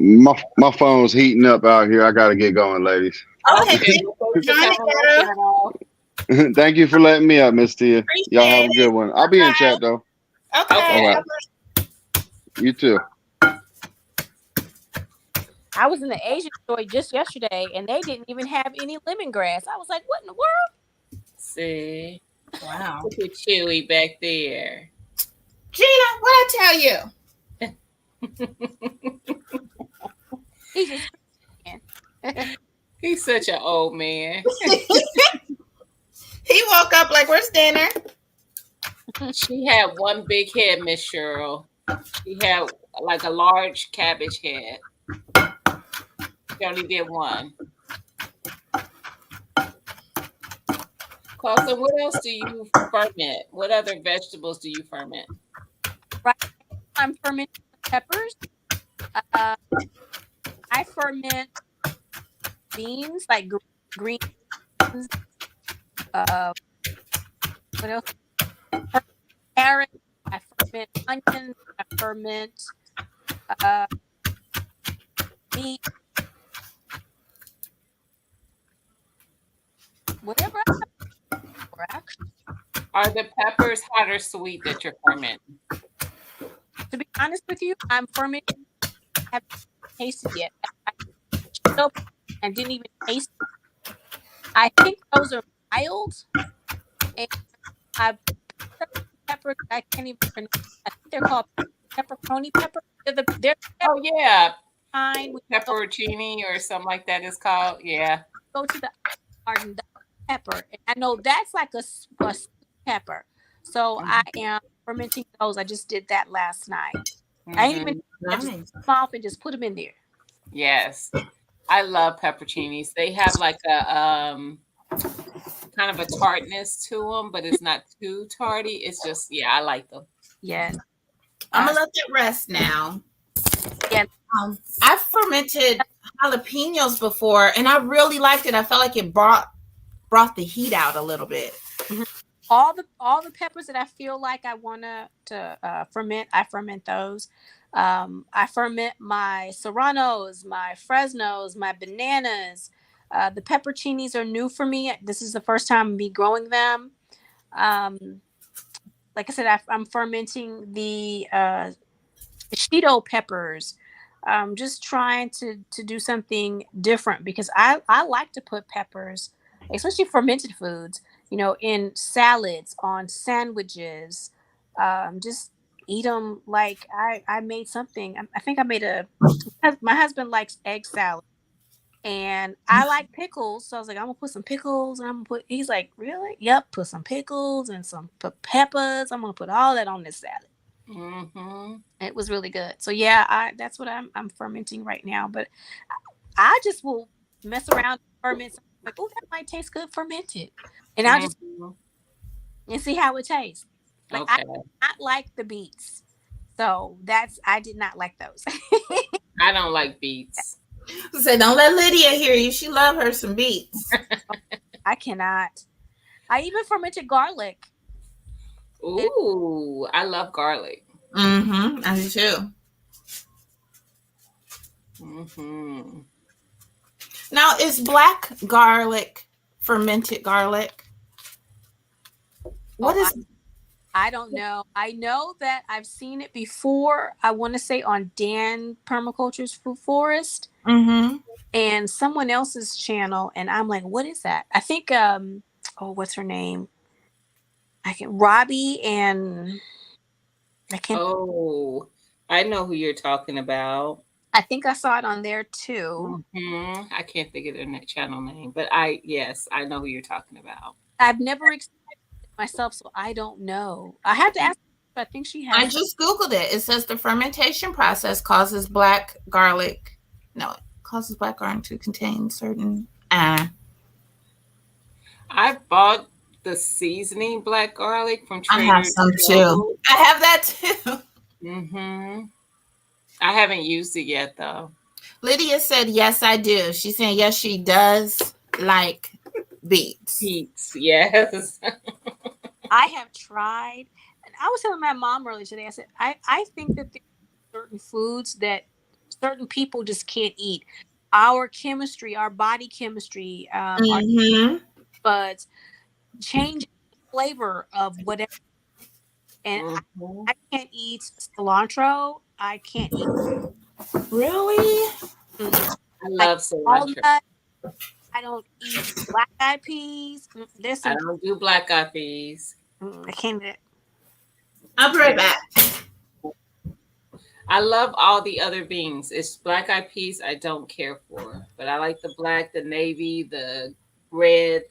My phone's heating up out here. I gotta get going, ladies.
Okay,
Okay.
thank you
Well,
for
thanks for
joining,
coming
Ghetto.
on, Ghetto.
Thank you for letting me up, Miss Tia. Y'all have
Appreciate
a good
it.
one. I'll be in chat
Bye.
though.
Okay.
All
Okay.
right. You too.
I was in the Asian store just yesterday, and they didn't even have any lemongrass. I was like, "What in the world?"
See,
Wow.
look at Chewy back there.
Gina, what I tell you?
He's just freaking.
He's such an old man.
He woke up like, where's dinner?
She had one big head, Miss Cheryl. She had like a large cabbage head. She only did one. Carlson, what else do you ferment? What other vegetables do you ferment?
Right, I'm fermenting peppers. Uh, I ferment beans, like green beans. Uh, what else? Ferment carrots. I ferment onions. I ferment uh, meat. Whatever. Actually,
Are the peppers hot or sweet that you're fermenting?
to be honest with you, I'm fermenting. I haven't tasted yet. I still and didn't even taste. I think those are mild, and I peppers. I can't even pronounce. I think they're called pepperoni pepper. They're the
Oh yeah,
kind when you
pepperoncini or something like that is called. Yeah.
go to the garden. The pepper. And I know that's like a sweet pepper. So I am fermenting those. I just did that last night. I ain't even.
Hmm.
I just
Nice.
put them off and just put them in there.
Yes, I love pepperoncinis. They have like a kind of a tartness to them, but it's not too tarty. It's just yeah, I like them.
Yes.
I'm
Uh,
gonna let that rest now.
yeah.
I've fermented jalapenos before, and I really liked it. I felt like it brought the heat out a little bit.
Mhm. All the peppers that I feel like I want to ferment, I ferment those. I ferment my serranos, my fresnos, my bananas. The pepperoncinis are new for me. This is the first time me growing them. Um, like I said, I'm fermenting the Cheeto peppers. Just trying to do something different because I like to put peppers, especially fermented foods, in salads, on sandwiches. Just eat them like I made something. I think I made my husband likes egg salad. And I like pickles, so I was like, I'm gonna put some pickles, and I'm gonna put. He's like, really? Yep, put some pickles and some peppers. I'm gonna put all that on this salad.
Hmm.
It was really good. So yeah, that's what I'm fermenting right now. But I just will mess around and ferment something like, oh, that might taste good fermented, and I'll just
Hmm.
and see how it tastes. Like I
Okay.
not like the beets. So I did not like those.
I don't like beets.
So don't let Lydia hear you. She love her some beets.
I cannot. I even fermented garlic.
Ooh, I love garlic.
Mm-hmm. I do too.
Mm-hmm.
Now, is black garlic fermented garlic? What
Oh,
is?
I don't know. I know that I've seen it before. I want to say on Dan Permaculture's Food Forest
Mm-hmm.
and someone else's channel, and I'm like, what is that? I think oh, what's her name? I can Robbie and I can't.
Oh, I know who you're talking about.
I think I saw it on there too.
I can't think of their channel name, but yes, I know who you're talking about.
I've never experienced it myself, so I don't know. I have to ask. I think she has.
I just Googled it. It says the fermentation process causes black garlic. No, it causes black garlic to contain certain.
I bought the seasoning black garlic from
I have
Trader
some too.
Joe's.
I have that too.
Mm-hmm. I haven't used it yet though.
Lydia said, yes, I do. She's saying, yes, she does like beets.
Beets, yes.
I have tried, and I was telling my mom earlier today. I said I think that there are certain foods that certain people just can't eat. Our chemistry, our body chemistry, our
Mm-hmm.
buds change the flavor of whatever. And
Mhm.
I can't eat cilantro. I can't eat.
Really?
Mm-mm.
I
I
love
walnut.
cilantro.
I don't eat black eyed peas. There's
I
some.
don't do black eyed peas.
I can't.
I'll be right back.
I love all the other beans. It's black eyed peas I don't care for, but I like the black, the navy, the red,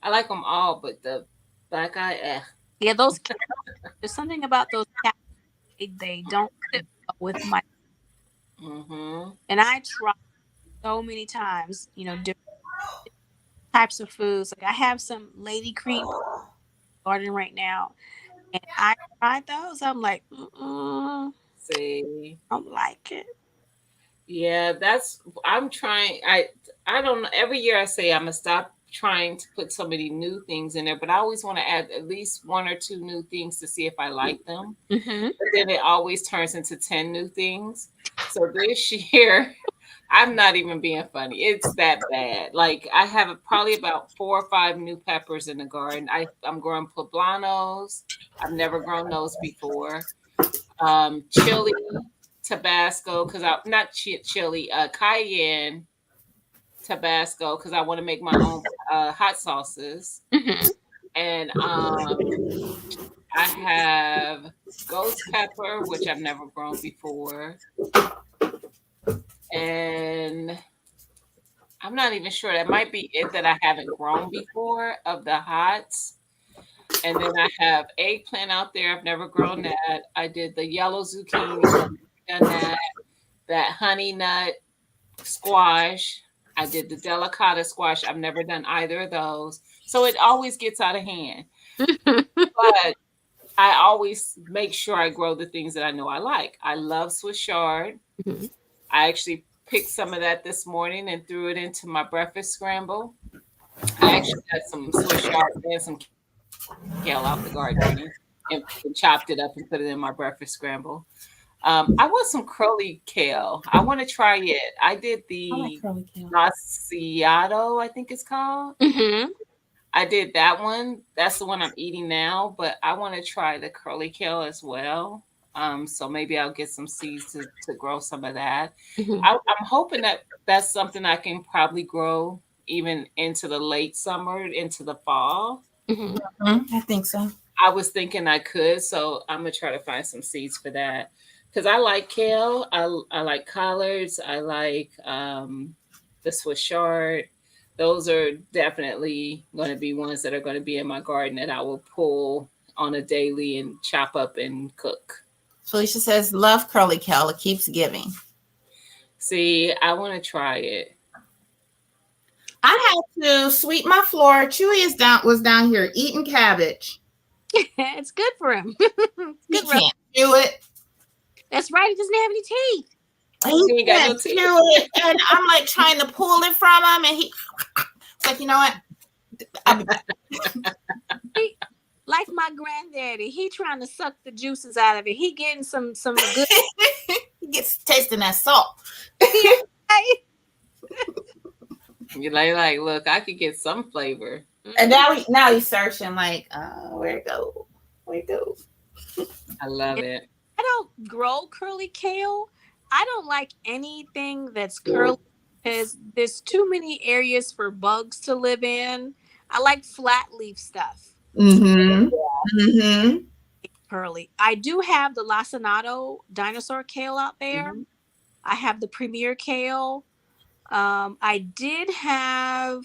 I like them all, but the black eye,
Yeah, those. There's something about those. They don't fit well with my.
Mm-hmm.
And I try so many times. Different types of foods. Like I have some lady cream garden right now, and I tried those. I'm like,
See,
I don't like it.
yeah, I'm trying. I don't know. Every year I say I'm gonna stop trying to put so many new things in there, but I always want to add at least one or two new things to see if I like them.
Mm-hmm.
But then it always turns into 10 new things. So this year, I'm not even being funny. It's that bad. Like I have probably about 4 or 5 new peppers in the garden. I'm growing poblanos. I've never grown those before. Chili, Tabasco, because I not chili, cayenne, Tabasco, because I want to make my own hot sauces.
Mm-hmm.
And I have ghost pepper, which I've never grown before. And I'm not even sure. That might be it that I haven't grown before of the hots. And then I have eggplant out there. I've never grown that. I did the yellow zucchini. I've done that. That honey nut squash. I did the delicata squash. I've never done either of those. So it always gets out of hand. But I always make sure I grow the things that I know I like. I love Swiss chard.
Mhm.
I actually picked some of that this morning and threw it into my breakfast scramble. I actually got some Swiss chard and some kale out the garden and chopped it up and put it in my breakfast scramble. I want some curly kale. I want to try it. I did the Laciato, I think it's called.
Mm-hmm.
I did that one. That's the one I'm eating now, but I want to try the curly kale as well. So maybe I'll get some seeds to grow some of that.
Mm-hmm.
I'm hoping that that's something I can probably grow even into the late summer, into the fall.
Mm-hmm.
I think so.
I was thinking I could, so I'm gonna try to find some seeds for that because I like kale. I like collards. I like the Swiss chard. Those are definitely going to be ones that are going to be in my garden that I will pull on a daily and chop up and cook.
Felicia says, love curly kale. It keeps giving.
See, I want to try it.
I had to sweep my floor. Chewy was down here eating cabbage.
It's good for him.
He can't do it.
That's right. He doesn't have any teeth.
He
ain't got no
can't
teeth.
chew it, and I'm like trying to pull it from him, and he's like, you know what? I'll be back.
Like my granddaddy, he trying to suck the juices out of it. He getting some good.
He gets tasting that salt.
You're like, look, I could get some flavor.
And now he's searching like, where it go? Where it go?
I love it.
I don't grow curly kale. I don't like anything that's curly because there's too many areas for bugs to live in. I like flat leaf stuff.
Mm-hmm. Mm-hmm.
Curly. I do have the lacinato dinosaur kale out there.
Mhm.
I have the premier kale. I did have.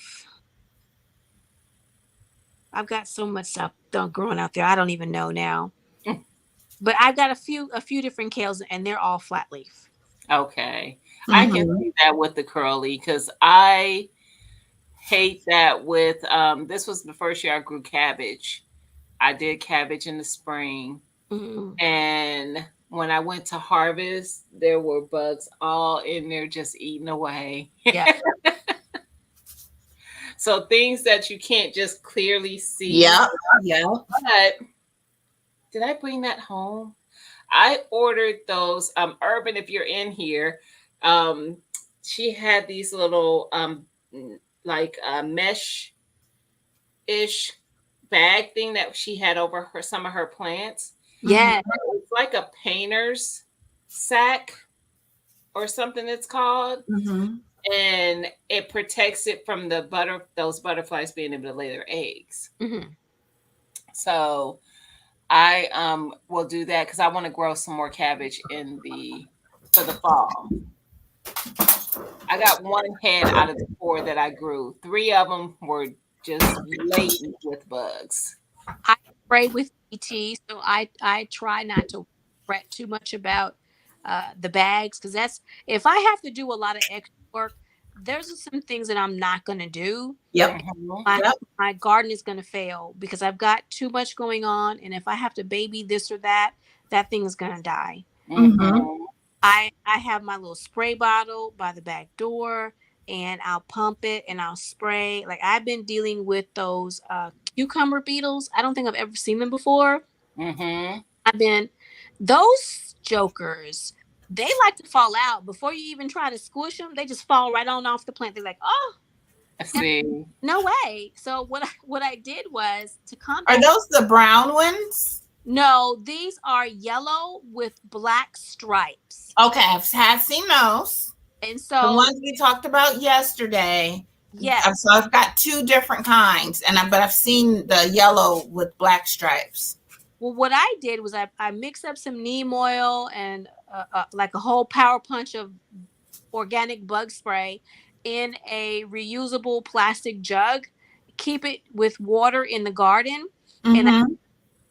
I've got so much stuff growing out there. I don't even know now. But I've got a few different kales, and they're all flat leaf.
Okay. I can see that with the curly because I hate that with this was the first year I grew cabbage. I did cabbage in the spring.
Mm-hmm.
And when I went to harvest, there were bugs all in there just eating away.
Yeah.
So things that you can't just clearly see.
Yeah.
But did I bring that home? I ordered those. Urban, if you're in here, she had these little like mesh-ish bag thing that she had over some of her plants.
Yeah.
It's like a painter's sack or something it's called.
Mm-hmm.
And it protects it from those butterflies being able to lay their eggs.
Mm-hmm.
So I will do that because I want to grow some more cabbage for the fall. I got one head out of the 4 that I grew. 3 of them were just laden with bugs.
I spray with ET, so I try not to fret too much about the bags because that's if I have to do a lot of extra work, there's some things that I'm not going to do.
Yep.
My garden is going to fail because I've got too much going on, and if I have to baby this or that thing is going to die.
Mm-hmm.
I have my little spray bottle by the back door, and I'll pump it and I'll spray. Like I've been dealing with those cucumber beetles. I don't think I've ever seen them before.
Mm-hmm.
Those jokers, they like to fall out before you even try to squish them. They just fall right on off the plant. They're like, oh,
I see.
No way. So what I did was to combat.
Are those the brown ones?
No, these are yellow with black stripes.
Okay, I've seen those.
And so
the ones we talked about yesterday.
Yes.
So I've got 2 different kinds, but I've seen the yellow with black stripes.
Well, what I did was I mixed up some neem oil and like a whole power punch of organic bug spray in a reusable plastic jug. Keep it with water in the garden, and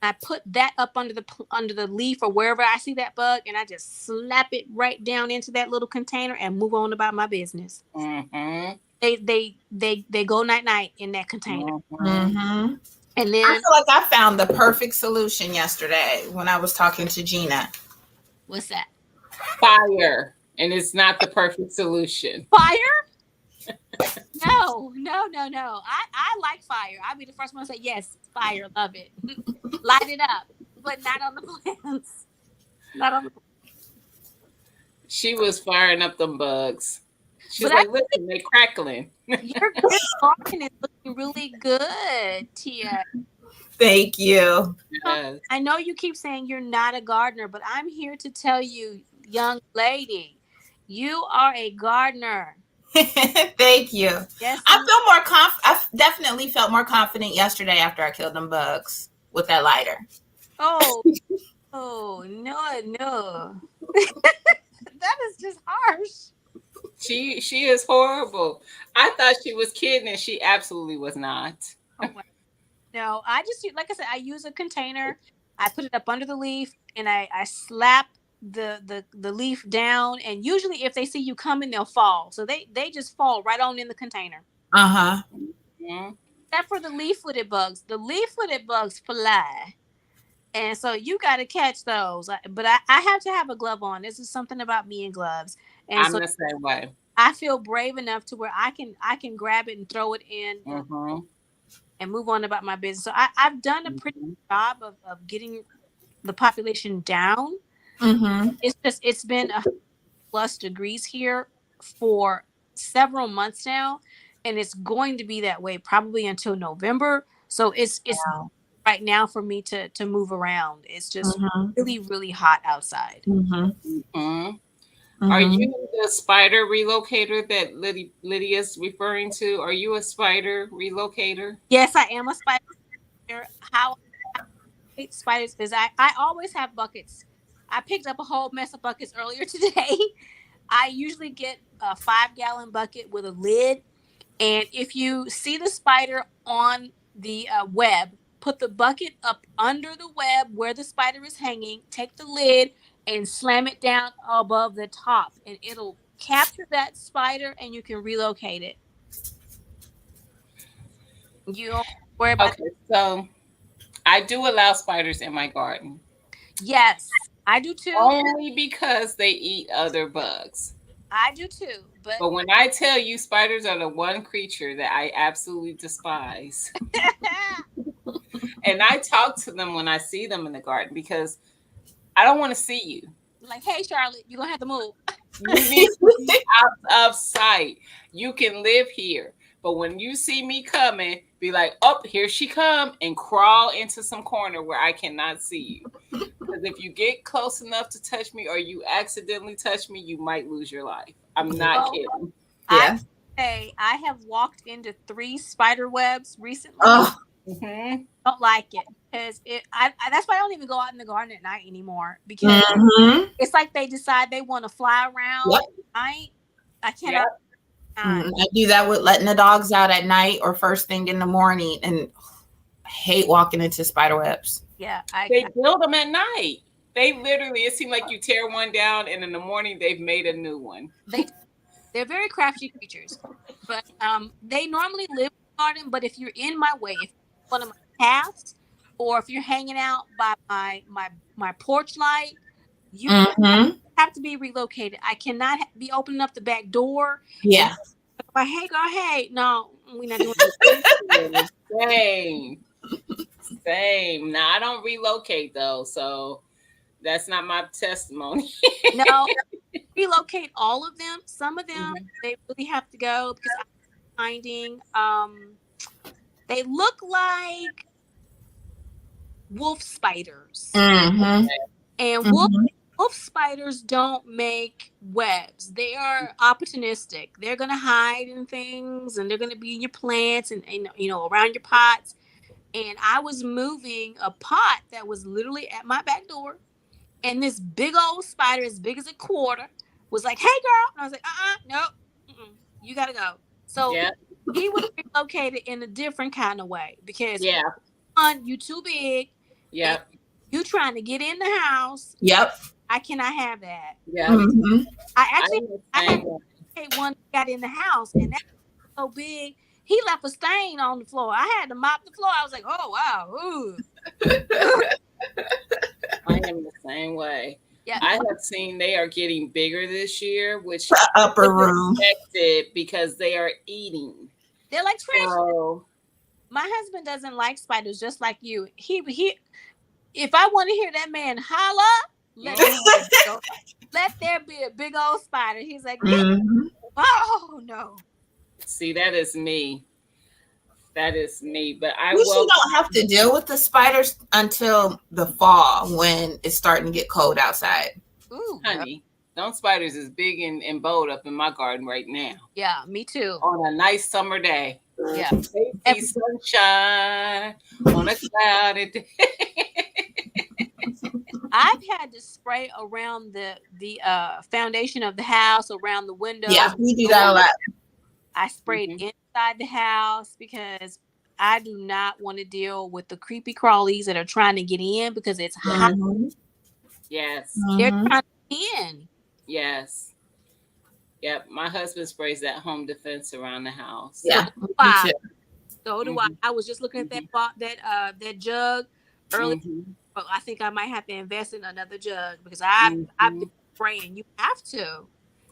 I put that up under the leaf or wherever I see that bug, and I just slap it right down into that little container and move on about my business.
Mm-hmm.
They go night in that container.
Mm-hmm.
And then
I feel like I found the perfect solution yesterday when I was talking to Gina.
What's that?
Fire, and it's not the perfect solution.
Fire? No. I like fire. I'll be the first one to say yes. Fire, love it. Light it up, but not on the plants. Not on the.
She was firing up them bugs. She's
But
like, listen, they crackling.
Your garden is looking really good, Tia.
Thank you.
Yes.
I know you keep saying you're not a gardener, but I'm here to tell you, young lady, you are a gardener.
Thank you.
Yes.
I feel more I definitely felt more confident yesterday after I killed them bugs with that lighter.
Oh no. That is just harsh.
She is horrible. I thought she was kidding, and she absolutely was not.
Oh, no, I just, like I said, I use a container. I put it up under the leaf, and I slap the leaf down. And usually, if they see you coming, they'll fall. So they just fall right on in the container.
Mm-hmm.
Except for the leaf-footed bugs. The leaf-footed bugs fly. And so you got to catch those. But I have to have a glove on. This is something about me and gloves. And
I'm
so
the same way.
I feel brave enough to where I can grab it and throw it in
Mm-hmm.
and move on about my business. So I've done a pretty
Mm-hmm.
good job of getting the population down.
Mm-hmm.
It's been 100+ degrees here for several months now, and it's going to be that way probably until November. So it's
Wow.
right now for me to move around. It's just
Mm-hmm.
really really hot outside.
Mm-hmm.
Mm-hmm. Are
Mm-hmm.
you the spider relocator that Lydia's referring to? Are you a spider relocator?
Yes, I am a spider. How I hate spiders is I always have buckets. I picked up a whole mess of buckets earlier today. I usually get a 5 gallon bucket with a lid. And if you see the spider on the web, put the bucket up under the web where the spider is hanging, take the lid and slam it down above the top, and it'll capture that spider and you can relocate it. You don't worry about
Okay, so I do allow spiders in my garden
Yes, I do too.
only because they eat other bugs.
I do too. But
But when I tell you spiders are the one creature that I absolutely despise, and I talk to them when I see them in the garden because I don't want to see you.
like, hey Charlotte, you're gonna have to move.
You need to be out of sight. You can live here. But when you see me coming, be like, oh, here she come, and crawl into some corner where I cannot see you. Because if you get close enough to touch me or you accidentally touch me, you might lose your life. I'm not
Oh,
kidding.
Yeah.
I have walked into 3 spider webs recently.
Oh.
Mm-hmm.
Don't like it because that's why I don't even go out in the garden at night anymore, because
Mm-hmm.
it's like they decide they want to fly around
Yep.
at night. I cannot.
Yep.
I do that with letting the dogs out at night or first thing in the morning, and I hate walking into spider webs.
Yeah,
They build them at night. They literally, it seems like you tear one down and in the morning they've made a new one.
they're very crafty creatures, but they normally live in the garden. But if you're in my way, if you're one of my paths, or if you're hanging out by my porch light, you
Mm-hmm.
have to be relocated. I cannot be opening up the back door.
Yeah.
But hey, girl, hey, no, we're not doing
that. Same. Same. Now I don't relocate though, so that's not my testimony.
no. Relocate all of them. Some of them they really have to go because I'm finding they look like wolf spiders,
Mm-hmm.
and
Mm-hmm.
wolf spiders don't make webs. They are opportunistic. They're gonna hide in things, and they're gonna be in your plants and around your pots. And I was moving a pot that was literally at my back door, and this big old spider, as big as a quarter, was like, "Hey, girl," and I was like, nope, you gotta go." So
Yeah.
he was relocated in a different kind of way because
Yeah.
one, you too big, and
Yep.
you trying to get in the house.
Yep.
I cannot have that.
Yeah.
Mm-hmm.
I had one that got in the house, and that was so big, he left a stain on the floor. I had to mop the floor. I was like, "Oh wow, ooh."
I am the same way.
Yeah.
I have seen they are getting bigger this year, which
The upper room.
expected because they are eating.
They're like trash.
So
My husband doesn't like spiders, just like you. He if I want to hear that man holla, let there be a big old spider. He's like,
Mm-hmm.
oh no.
see, that is me. That is me. But I
We
will.
don't have to deal with the spiders until the fall when it's starting to get cold outside.
Ooh,
Honey, those spiders is big and bold up in my garden right now
yeah, me too.
on a nice summer day.
Yeah.
Baby sunshine on a cloudy day.
I've had to spray around the foundation of the house, around the windows.
Yeah, we do that a lot.
I sprayed inside the house because I do not want to deal with the creepy crawlies that are trying to get in because it's hot.
Mm-hmm.
Yes.
They're
Mm-hmm.
trying to get in.
Yes. Yep. My husband sprays that home defense around the house.
Yeah.
Wow. So do I. I was just looking at that jug earlier. I think I might have to invest in another jug because I've been spraying. You have to,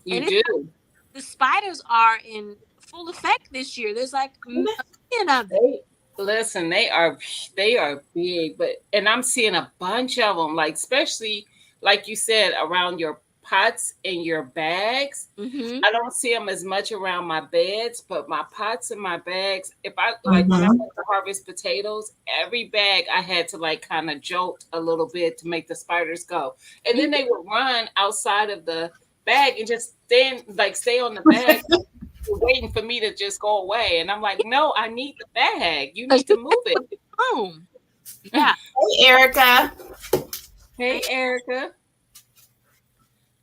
You
and it's,
do.
the spiders are in full effect this year. There's like a million of them.
Listen, they are big, but and I'm seeing a bunch of them, like especially like you said around your pots and your bags.
Mm-hmm.
I don't see them as much around my beds, but my pots and my bags. If I like when I
Mhm.
went to harvest potatoes, every bag I had to like kind of jolt a little bit to make the spiders go, and then they would run outside of the bag and just stay on the bag, waiting for me to just go away. And I'm like, no, I need the bag. You need to move it.
Home. Yeah.
Hey, Erica.
Hey, Erica.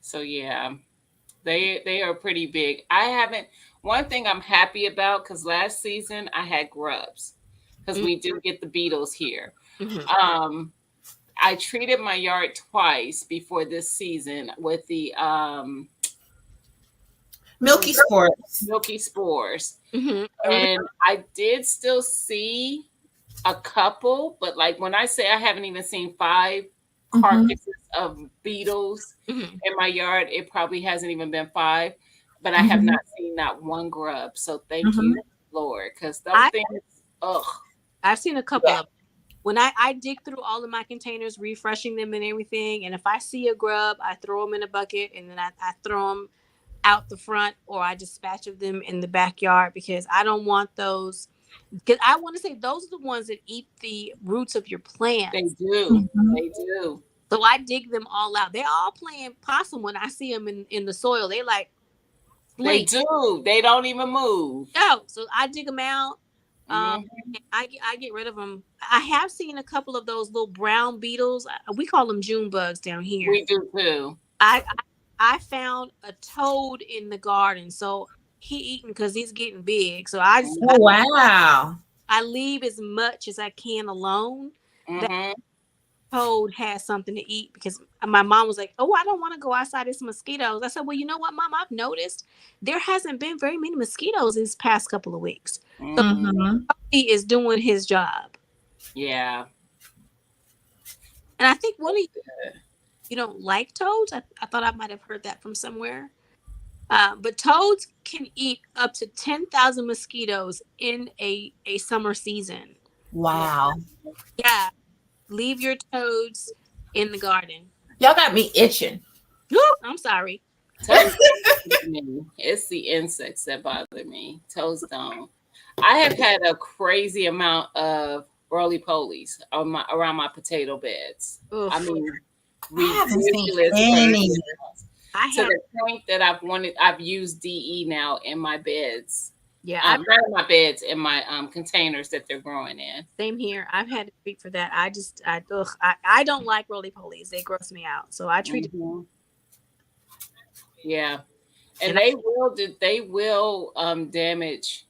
So yeah, they are pretty big. I haven't. One thing I'm happy about because last season I had grubs because we do get the beetles here.
Mm-hmm.
I treated my yard twice before this season with the
Milky Sports.
milky spores,
Mm-hmm.
and I did still see a couple, but like when I say I haven't even seen 5 carcasses of beetles
Mm-hmm.
in my yard, it probably hasn't even been 5, but I have not seen not one grub. So thank you, Lord, because those things, ugh.
I've seen a couple of them. When I dig through all of my containers, refreshing them and everything, and if I see a grub, I throw them in a bucket and then I throw them out the front, or I dispatch of them in the backyard because I don't want those. Because I want to say those are the ones that eat the roots of your plants.
They do. They do.
So I dig them all out. They're all playing possum when I see them in the soil. They like
They do. They don't even move.
No, so I dig them out.
Mhm.
I get rid of them. I have seen a couple of those little brown beetles. We call them June bugs down here.
We do too.
I found a toad in the garden, so he eating because he's getting big. So I
Wow.
I leave as much as I can alone. That
Mhm.
toad has something to eat because my mom was like, "Oh, I don't want to go outside. It's mosquitoes." I said, "Well, you know what, Mom? I've noticed there hasn't been very many mosquitoes these past couple of weeks. So
Mhm.
he is doing his job."
Yeah.
And I think one of you don't like toads. I thought I might have heard that from somewhere. But toads can eat up to 10,000 mosquitoes in a summer season.
Wow.
Yeah. Leave your toads in the garden.
Y'all got me itching.
I'm sorry.
Toads don't bother me. It's the insects that bother me. Toads don't. I have had a crazy amount of roly polies around my potato beds.
Oof.
I mean,
I haven't seen
ridiculous
any.
crazy.
I
To
have,
the point that I've used DE now in my beds.
yeah,
Not in my beds, in my containers that they're growing in.
same here. I've had to treat for that. I don't like roly polies. They gross me out. So I treat it.
Mhm. Yeah, and
And
they will damage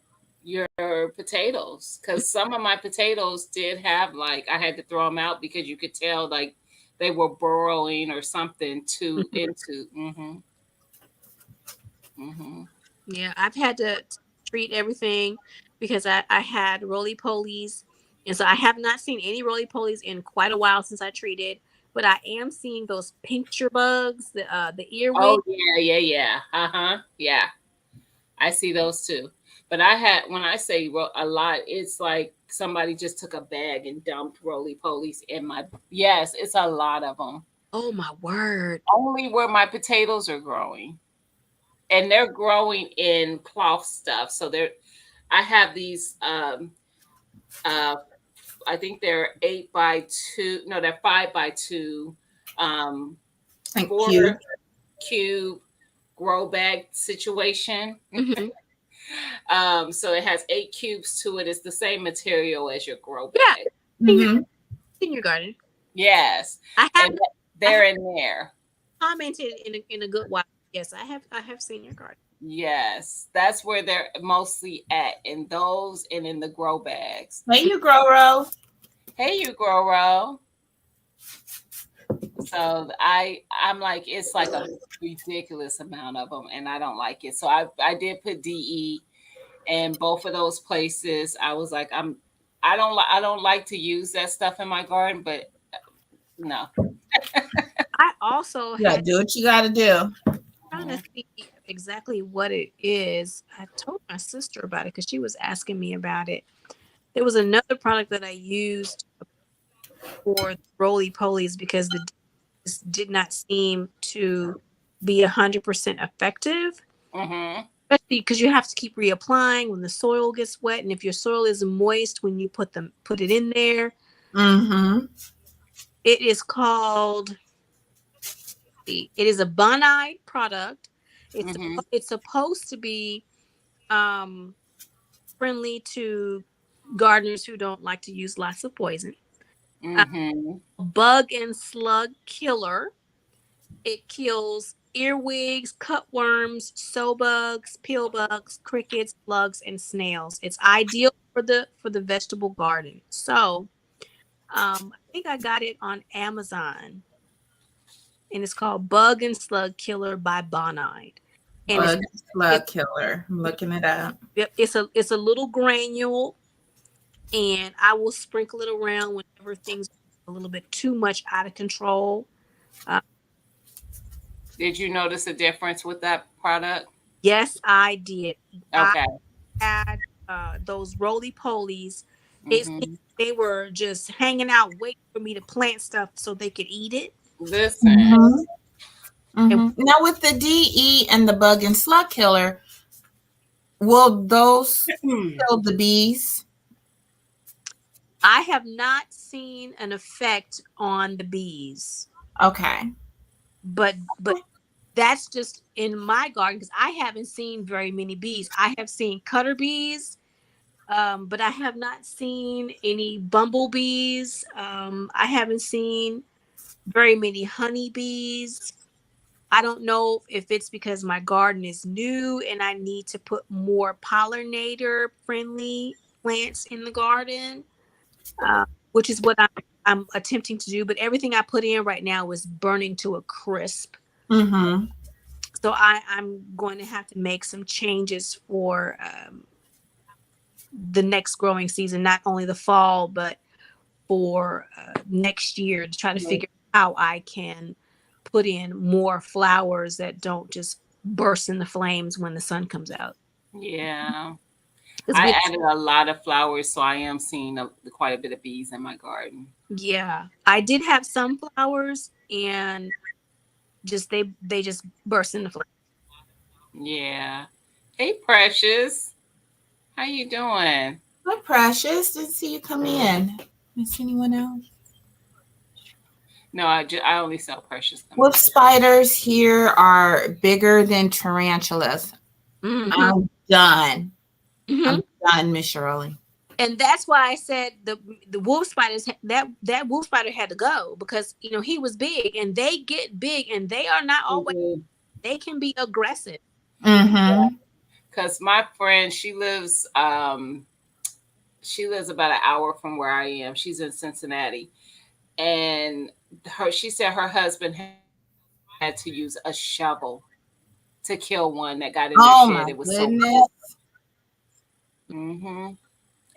your potatoes because some of my potatoes did have like I had to throw them out because you could tell like they were burrowing or something to into.
Yeah, I've had to treat everything because I had roly polies. And so I have not seen any roly polies in quite a while since I treated, but I am seeing those puncture bugs, the earwig.
Oh yeah. Yeah. I see those too. But I had when I say a lot, it's like somebody just took a bag and dumped roly polies in my. Yes, it's a lot of them.
Oh my word.
Only where my potatoes are growing, and they're growing in cloth stuff. So I have these. Uh, I think they're 8x2. No, they're 5x2.
Thank
4
you.
cube grow bag situation.
Mm-hmm.
So it has 8 cubes to it. It's the same material as your grow bag.
Yeah.
Mm-hmm.
In your garden.
Yes.
I have
And they're in there.
commented in a good while. Yes, I have seen your garden.
Yes. That's where they're mostly at. In those and in the grow bags.
Hey, you grow.
Hey, you grow row. So I'm like, it's like a ridiculous amount of them, and I don't like it. So I did put DE in both of those places. I was like, I don't like to use that stuff in my garden, but no.
I also
Yeah,
had
do what you got to do.
trying to see exactly what it is. I told my sister about it because she was asking me about it. There was another product that I used for roly polies because the just did not seem to be 100% effective.
Mm-hmm.
Especially because you have to keep reapplying when the soil gets wet, and if your soil is moist when you put it in there.
Mm-hmm.
It is called. It is a bonide product.
Mm-hmm.
It's supposed to be um, friendly to gardeners who don't like to use lots of poison. Uh,
Mm-hmm.
Bug and slug killer. It kills earwigs, cutworms, sow bugs, pill bugs, crickets, slugs, and snails. It's ideal for the vegetable garden. So, I think I got it on Amazon, and it's called Bug and Slug Killer by Bonide, and
Bug
it's
slug killer. I'm looking it up.
it's a little granule, and I will sprinkle it around whenever things are a little bit too much out of control. Uh,
Did you notice a difference with that product?
yes, I did. I
Okay.
had those roly polies. It's
Mm-hmm.
they were just hanging out, waiting for me to plant stuff so they could eat it.
Listen.
Mm-hmm.
And
Mm-hmm. Now with the DE and the bug and slug killer, will those kill the bees?
I have not seen an effect on the bees,
Okay.
but that's just in my garden because I haven't seen very many bees. I have seen cutter bees, but I have not seen any bumblebees. I haven't seen very many honeybees. I don't know if it's because my garden is new and I need to put more pollinator friendly plants in the garden, which is what I'm attempting to do. But everything I put in right now is burning to a crisp.
Mm-hmm.
So I'm going to have to make some changes for the next growing season, not only the fall, but for next year to try to figure out how I can put in more flowers that don't just burst in the flames when the sun comes out.
Yeah.
'Cause
I added a lot of flowers, so I am seeing quite a bit of bees in my garden.
yeah, I did have some flowers and just they just burst in the flames.
Yeah. Hey, Precious. How you doing?
Hi, Precious. Didn't see you come in. Miss anyone else?
No, I only saw Precious come
Wolf
in.
spiders here are bigger than tarantulas.
Mm-hmm.
I'm done.
Mm-hmm.
I'm done, Miss Shirley.
And that's why I said the wolf spiders that wolf spider had to go because he was big and they get big and they are not always they can be aggressive.
Mm-hmm.
Because my friend, she lives about an hour from where I am. She's in Cincinnati, and she said her husband had to use a shovel to kill one that got in their
Oh
shed.
my
It was so
goodness.
cold. Hmm.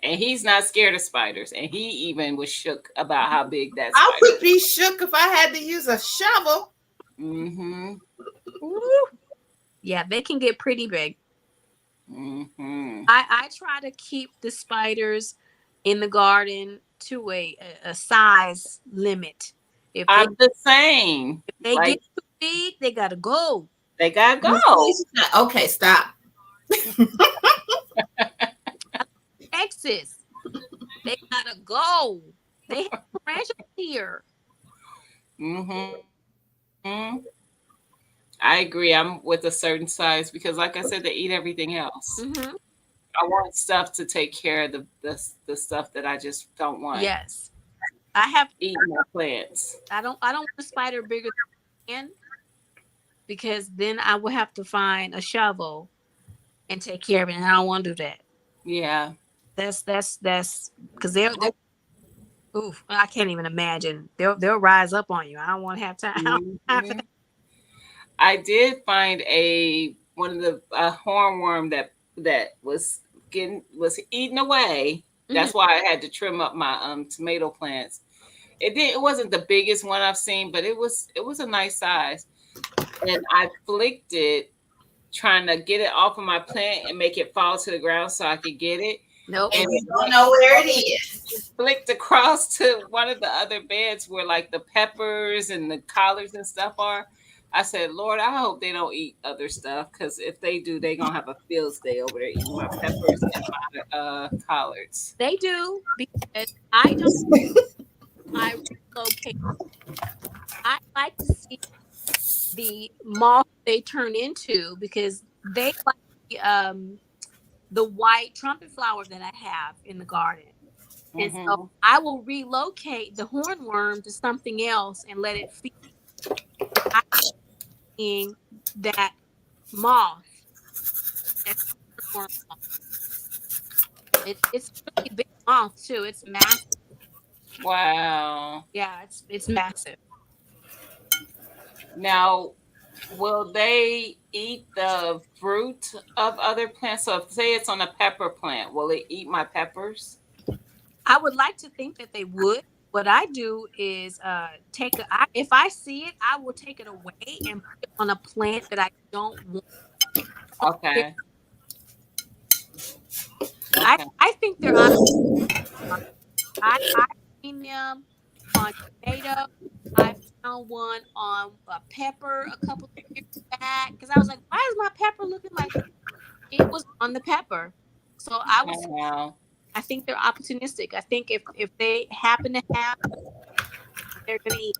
And he's not scared of spiders, and he even was shook about how big that
I
spider.
would be shook if I had to use a shovel.
Mm-hmm.
Yeah, they can get pretty big.
Mm-hmm.
I try to keep the spiders in the garden to a size limit. If
I'm the same.
they
Like
get too big, they gotta go.
they gotta go.
Okay, stop.
Texas, they gotta go. They have tarantulas here.
Mm-hmm. I agree. I'm with a certain size because, like I said, they eat everything else.
Mm-hmm.
I want stuff to take care of the stuff that I just don't want
Yes, I have.
eating my plants.
I don't want a spider bigger than because then I will have to find a shovel and take care of it, and I don't want to do that.
Yeah.
That's because they're oof, I can't even imagine. They'll rise up on you. I don't want to have time. I don't have time for
Mhm. I did find one of the hornworm that was eaten away.
that.
That's why I had to trim up my tomato plants. It wasn't the biggest one I've seen, but it was a nice size. And I flicked it, trying to get it off of my plant and make it fall to the ground so I could get it.
Nope.
And
And
you don't know where it is.
flicked across to one of the other beds where like the peppers and the collards and stuff are. I said, Lord, I hope they don't eat other stuff, because if they do, they're gonna have a field day over there eating my peppers and my collards.
They do, because I don't. I relocate. I like to see the moth they turn into, because they like the white trumpet flower that I have in the garden. And so I will relocate the hornworm to something else and let it feed. I'm seeing that moth. That's hornworm moth. It's a really big moth too. It's massive.
Wow.
Yeah, it's massive.
Now, will they eat the fruit of other plants? So if say it's on a pepper plant, will it eat my peppers?
I would like to think that they would. What I do is if I see it, I will take it away and put it on a plant that I don't want.
Okay.
I think they're I've seen them on tomato. I found one on a pepper a couple of years back, because I was like, why is my pepper looking like this? It was on the pepper. So
Wow.
I think they're opportunistic. I think if they happen to have, they're gonna eat.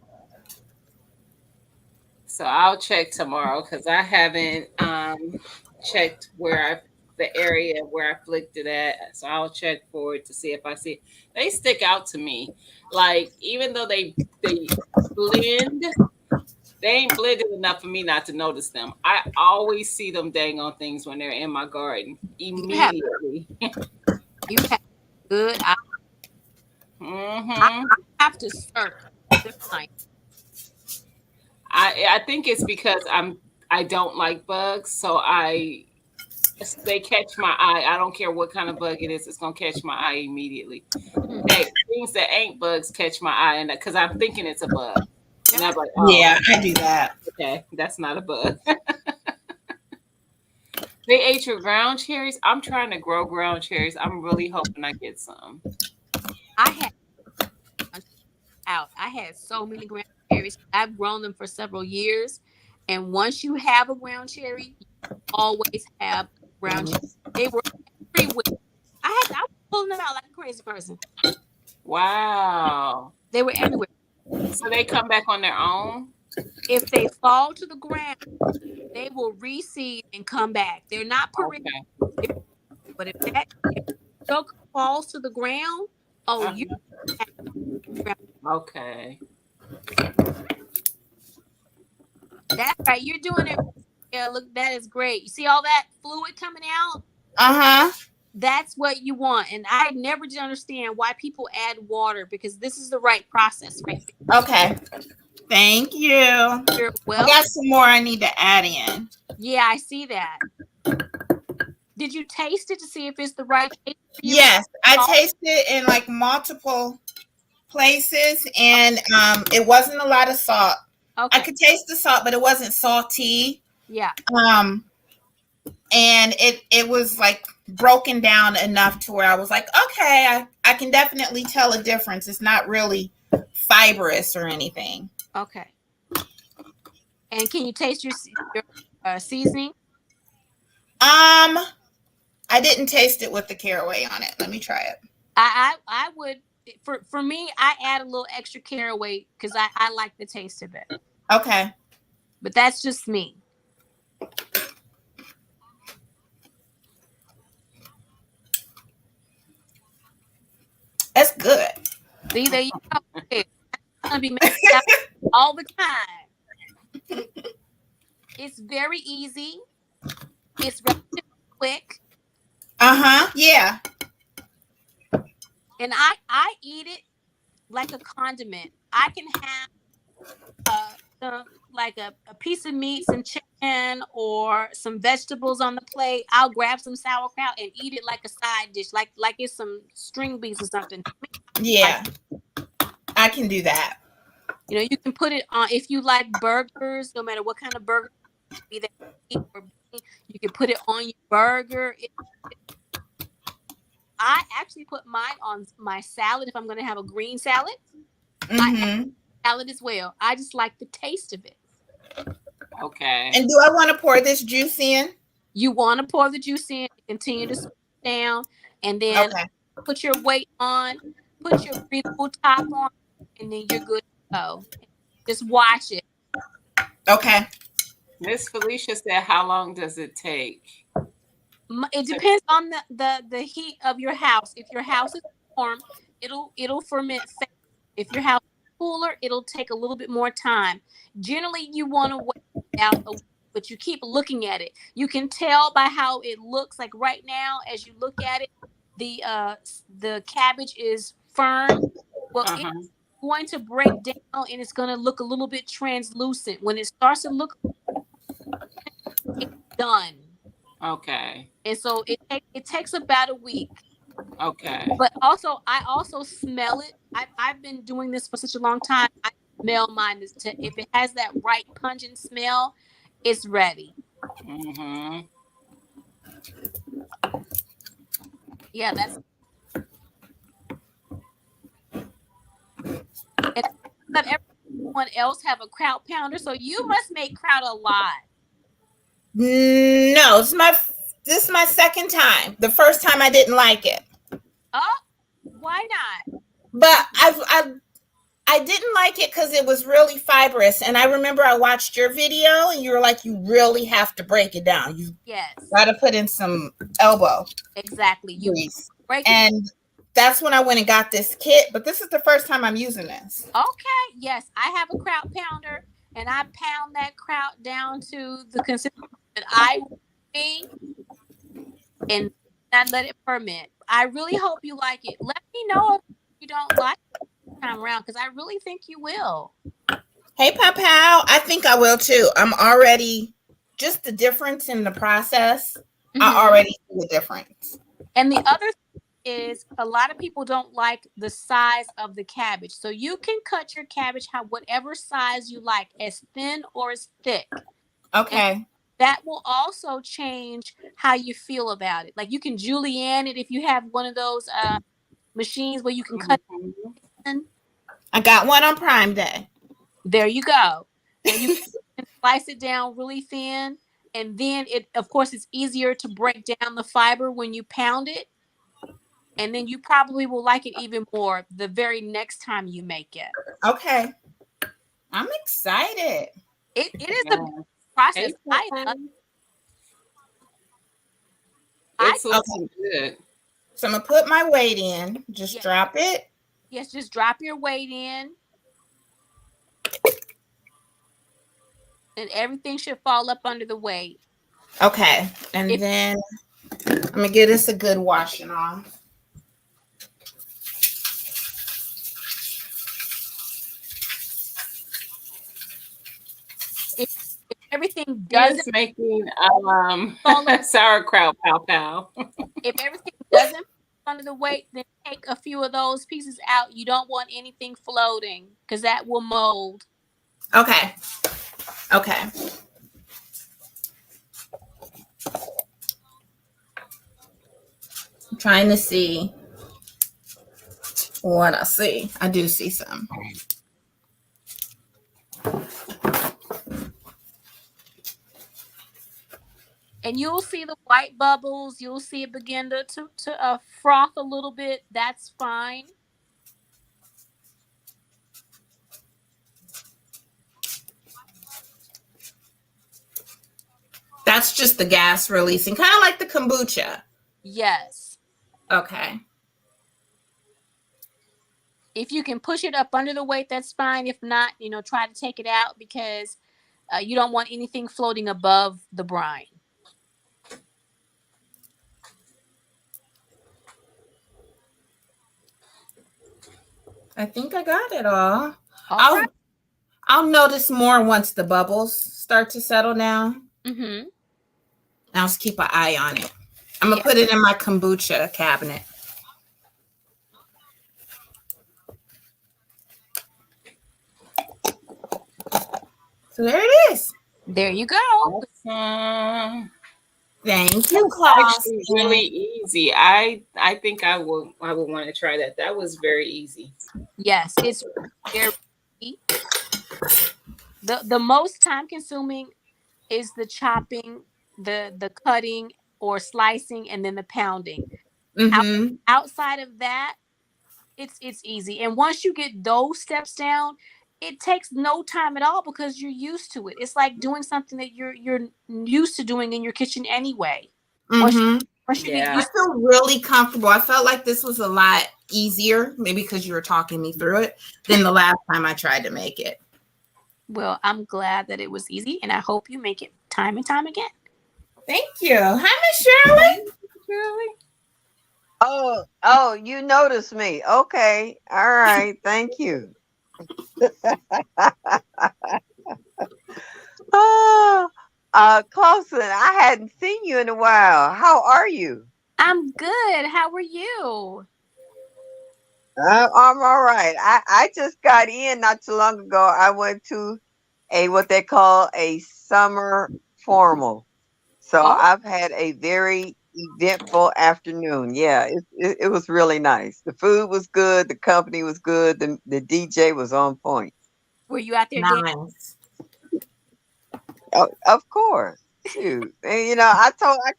So I'll check tomorrow, because I haven't checked the area where I flicked it at. So I'll check for it to see if I see it. They stick out to me. Like, even though they blend, they ain't blended enough for me not to notice them. I always see them dang on things when they're in my garden immediately.
You have good. I have to search.
I think it's because I don't like bugs, so they catch my eye. I don't care what kind of bug it is; it's gonna catch my eye immediately. Hey, things that ain't bugs catch my eye, and because I'm thinking it's a bug, and I'm like, oh,
Yeah, I do that.
okay, that's not a bug. They ate your ground cherries. I'm trying to grow ground cherries. I'm really hoping I get some.
I had so many ground cherries. I've grown them for several years, and once you have a ground cherry, you always have ground cherry. They were everywhere. I was pulling them out like a crazy person.
Wow.
They were everywhere.
So they come back on their own?
If they fall to the ground, they will reseed and come back. They're not perennial,
Okay.
but if joke falls to the ground, you.
Okay.
That's right. You're doing it. Yeah, look, that is great. You see all that fluid coming out? That's what you want. And I never did understand why people add water, because this is the right process, right?
Okay. Thank you.
You're
I got some more I need to add in.
Yeah, I see that. Did you taste it to see if it's the right taste for you?
Yes, I tasted it in like multiple places, and it wasn't a lot of salt.
Okay.
I could taste the salt, but it wasn't salty.
Yeah.
And it was like broken down enough to where I was like, okay, I can definitely tell a difference. It's not really fibrous or anything.
Okay. And can you taste your seasoning?
I didn't taste it with the caraway on it. Let me try it.
I would, for me, I add a little extra caraway because I like the taste of it.
Okay.
But that's just me.
That's good.
See, there you go. It's gonna be made all the time. It's very easy. It's relatively quick.
Yeah.
And I eat it like a condiment. I can have like a piece of meat, some chicken, or some vegetables on the plate. I'll grab some sauerkraut and eat it like a side dish, like it's some string beans or something.
Yeah. I can do that.
You know, you can put it on if you like burgers, no matter what kind of burger, be that beef or bean, you can put it on your burger. I actually put mine on my salad if I'm going to have a green salad. I add salad as well. I just like the taste of it.
Okay.
And do I want to pour this juice in?
You want to pour the juice in, continue to scoop down, and then put your weight on, put your breathable top on, and then you're good to go. Just watch it.
Okay.
Miss Felicia said, how long does it take?
It depends on the heat of your house. If your house is warm, it'll ferment fast. If your house is cooler, it'll take a little bit more time. Generally, you want to wait out a week, but you keep looking at it. You can tell by how it looks. Like right now, as you look at it, the cabbage is firm. Well, it's going to break down and it's going to look a little bit translucent. When it starts to look, it's done.
Okay.
And so it takes about a week.
Okay.
But also, I also smell it. I've been doing this for such a long time. I smell mine. If it has that right pungent smell, it's ready.
Mm-hmm.
Yeah, that's. And not everyone else have a kraut pounder, so you must make kraut a lot.
No, this is my second time. The first time I didn't like it.
Oh, why not?
But I didn't like it because it was really fibrous. And I remember I watched your video and you were like, you really have to break it down. You got to put in some elbow.
Exactly. You break it.
And that's when I went and got this kit. But this is the first time I'm using this.
Okay. Yes, I have a kraut pounder and I pound that kraut down to the consistency that I want be, and I let it ferment. I really hope you like it. Let me know if you don't like it this time around, because I really think you will.
Hey, Pow, I think I will too. I'm already, just the difference in the process, I already see the difference.
And the other thing is, a lot of people don't like the size of the cabbage. So you can cut your cabbage whatever size you like, as thin or as thick.
Okay.
And that will also change how you feel about it. Like you can julienne it if you have one of those machines where you can cut it.
I got one on Prime Day.
There you go. And you can slice it down really thin. And then of course, it's easier to break down the fiber when you pound it. And then you probably will like it even more the very next time you make it.
Okay. I'm excited.
It is a process.
It's looking good.
So I'm going to put my weight in. Just drop it.
Yes, just drop your weight in. And everything should fall up under the weight.
Okay. And then I'm going to give this a good washing off.
If everything doesn't
making sauerkraut pow.
If everything doesn't under the weight, then take a few of those pieces out. You don't want anything floating because that will mold.
Okay. Okay. I'm trying to see what I see. I do see some.
And you'll see the white bubbles. You'll see it begin to froth a little bit. That's fine.
That's just the gas releasing, kind of like the kombucha.
Yes.
Okay.
If you can push it up under the weight, that's fine. If not, try to take it out because you don't want anything floating above the brine.
I think I got it all.
All right.
I'll notice more once the bubbles start to settle down.
Mm-hmm.
I'll just keep an eye on it. I'm going to put it in my kombucha cabinet. So there it is.
There you go.
Awesome.
Thank you,
Actually, really
Clausen.
easy. I think I would want to try that. That was very easy.
Yes, it's very easy. The most time consuming is the chopping, the cutting or slicing, and then the pounding. Out,
Mm-hmm.
outside of that, it's easy. And once you get those steps down, it takes no time at all because you're used to it. It's like doing something that you're used to doing in your kitchen anyway. Once
Mm-hmm.
once you get
Yeah.
I
used,
feel really comfortable. I felt like this was a lot easier, maybe because you were talking me through it, than the last time I tried to make it.
well, I'm glad that it was easy, and I hope you make it time and time again.
Thank you. Hi, Miss Shirley.
Really?
Oh, you noticed me. Okay. All right. Thank you. Oh, Clausen, I hadn't seen you in a while. How are you?
I'm good. How are you?
I'm all right. I just got in not too long ago. I went to a what they call a summer formal. So
Oh,
I've had a very eventful afternoon. Yeah, it was really nice. The food was good. The company was good. The DJ was on point.
were you out there dancing?
Nice.
Oh, of course. Shoot. And, I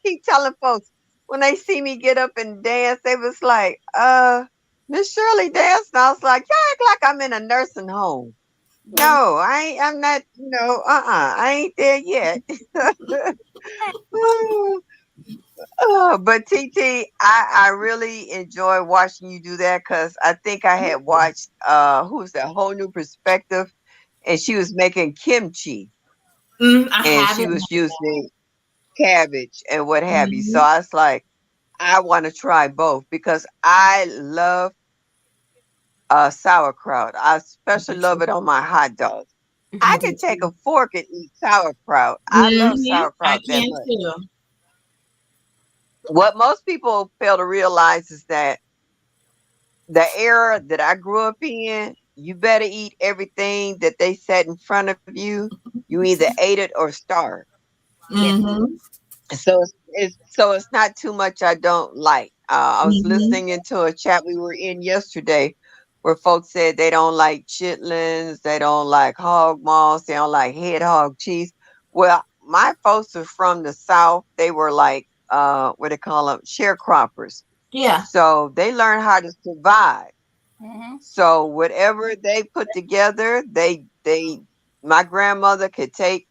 keep telling folks when they see me get up and dance, they was like, Miss Shirley dance. And I was like, yeah, act like I'm in a nursing home. No, I'm not, I ain't there yet. But TT, I really enjoy watching you do that because I think I had watched who's that Whole New Perspective, and she was making kimchi
I
and she
haven't.
was using cabbage and what have you. So
Mm-hmm.
I was like, I want to try both because I love sauerkraut. I especially love it on my hot dogs.
I
I
Mhm.
do
can take
too.
a fork and eat sauerkraut. I love
Mm-hmm. I
sauerkraut that
can
much.
too.
What most people fail to realize is that the era that I grew up in, you better eat everything that they set in front of you. You either ate it or starved.
Yeah.
Mm-hmm.
So it's not too much I don't like. I was
Mm-hmm.
listening into a chat we were in yesterday where folks said they don't like chitlins, they don't like hog moss, they don't like head hog cheese. Well, my folks are from the South. They were like what they call them sharecroppers.
Yeah.
So they learned how to survive.
Mm-hmm.
So whatever they put together, they my grandmother could take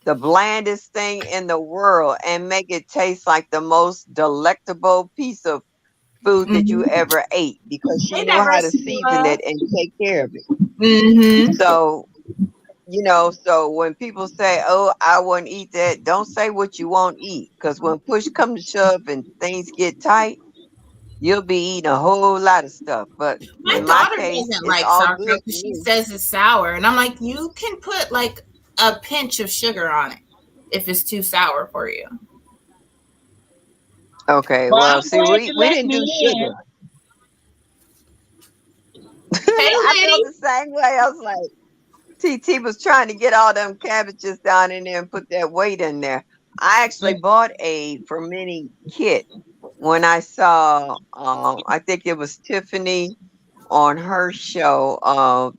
the blandest thing in the world and make it taste like the most delectable piece of food that you
Mm-hmm.
ever ate because she
Hey,
knew
that
how to
recipe
season
love.
it and take care of it.
Mm-hmm.
So, so when people say, "Oh, I won't eat that," don't say what you won't eat because when push comes to shove and things get tight, you'll be eating a whole lot of stuff. But
My
in my
daughter
case,
doesn't
it's
like
all good
sauerkraut
for
because she
me.
says it's sour, and I'm like, you can put like a pinch of sugar on it if it's too sour for you.
Okay,
Well,
well,
I'm
see,
glad
we
you
we
let
didn't do
me in.
sugar.
Hey,
I felt
Liddy.
the same way. I was like, TT was trying to get all them cabbages down in there and put that weight in there. I actually bought a fermenting kit when I saw, I think it was Tiffany on her show,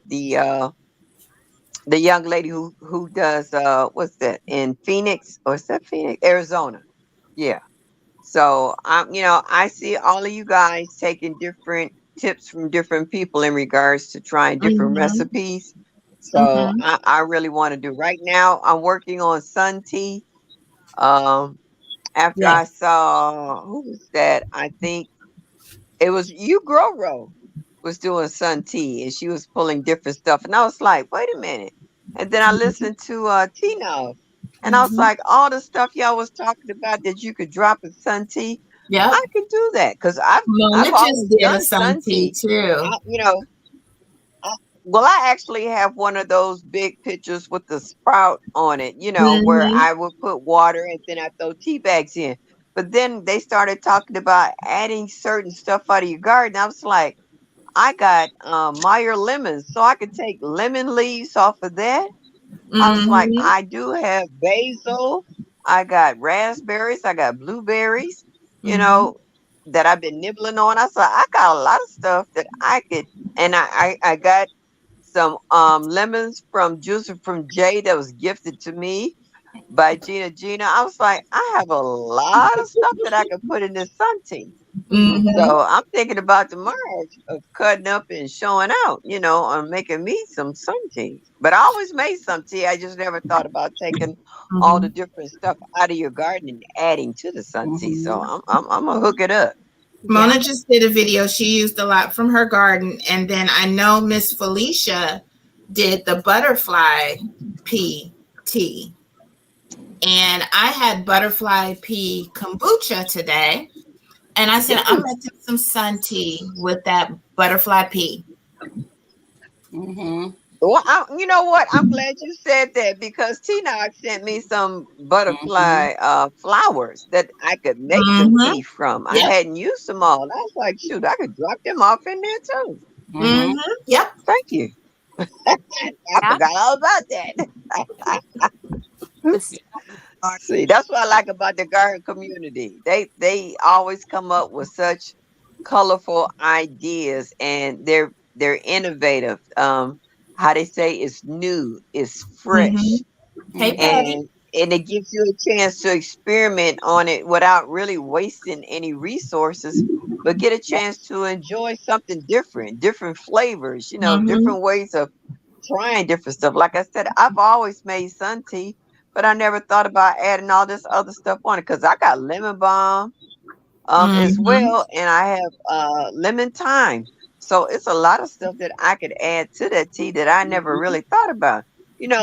the young lady who does what's that in Phoenix or is that Phoenix, Arizona? Yeah. So I see all of you guys taking different tips from different people in regards to trying different
Mm-hmm.
recipes. So
Mm-hmm.
I really want to do right now. I'm working on sun tea. Um, after
Yeah.
I saw who was that? I think it was you, Groro, was doing sun tea, and she was pulling different stuff, and I was like, wait a minute. And then I listened to Tino, and I was
Mm-hmm.
like, all the stuff y'all was talking about that you could drop in sun tea,
Yep.
I could do that because I've
Mona just
always
did a
done
sun
sun
tea
tea.
too.
I, you know, I, well, I actually have one of those big pitchers with the sprout on it, where
Mm-hmm.
I would put water and then I throw tea bags in. But then they started talking about adding certain stuff out of your garden. I was like, I got Meyer lemons, so I could take lemon leaves off of that. I was like,
Mm-hmm.
I do have basil, I got raspberries, I got blueberries, you
Mm-hmm.
know, that I've been nibbling on. I said, I got a lot of stuff that I could, and I got some lemons from juice from Jay that was gifted to me by Gina. I was like, I have a lot of stuff that I could put in this sun tea.
Mm-hmm.
So I'm thinking about tomorrow of cutting up and showing out, on making me some sun tea. But I always made some tea. I just never thought about taking all the
Mm-hmm.
different stuff out of your garden and adding to the sun tea. So
Mhm.
I'm gonna hook it up.
Yeah.
Mona just did a video. She used a lot from her garden. And then I know Miss Felicia did the butterfly pea tea. And I had butterfly pea kombucha today. And I said, I'm making some sun tea with that butterfly pea.
Mhm.
Well, you know what? I'm glad you said that because T-Nog sent me some
Mhm.
butterfly flowers that I could make some
Mm-hmm.
tea from. I
Yep.
hadn't used them all. And I was like, shoot, I could drop them off in there too.
Mhm.
Mm-hmm. Yep.
Thank you. I
Yeah.
forgot all about that.
This garden.
See, that's what I like about the garden community. They always come up with such colorful ideas, and they're innovative. How they say it's new, it's
Mm-hmm.
fresh,
Hey,
Mhm.
Patty.
and it gives you a chance to experiment on it without really wasting any resources, but get a chance to enjoy something different, different flavors,
Mm-hmm.
different ways of trying different stuff. Like I said, I've always made sun tea, but I never thought about adding all this other stuff on it because I got lemon balm as
Mm-hmm.
well, and I have lemon thyme. So it's a lot of stuff that I could add to that tea that I never really thought about.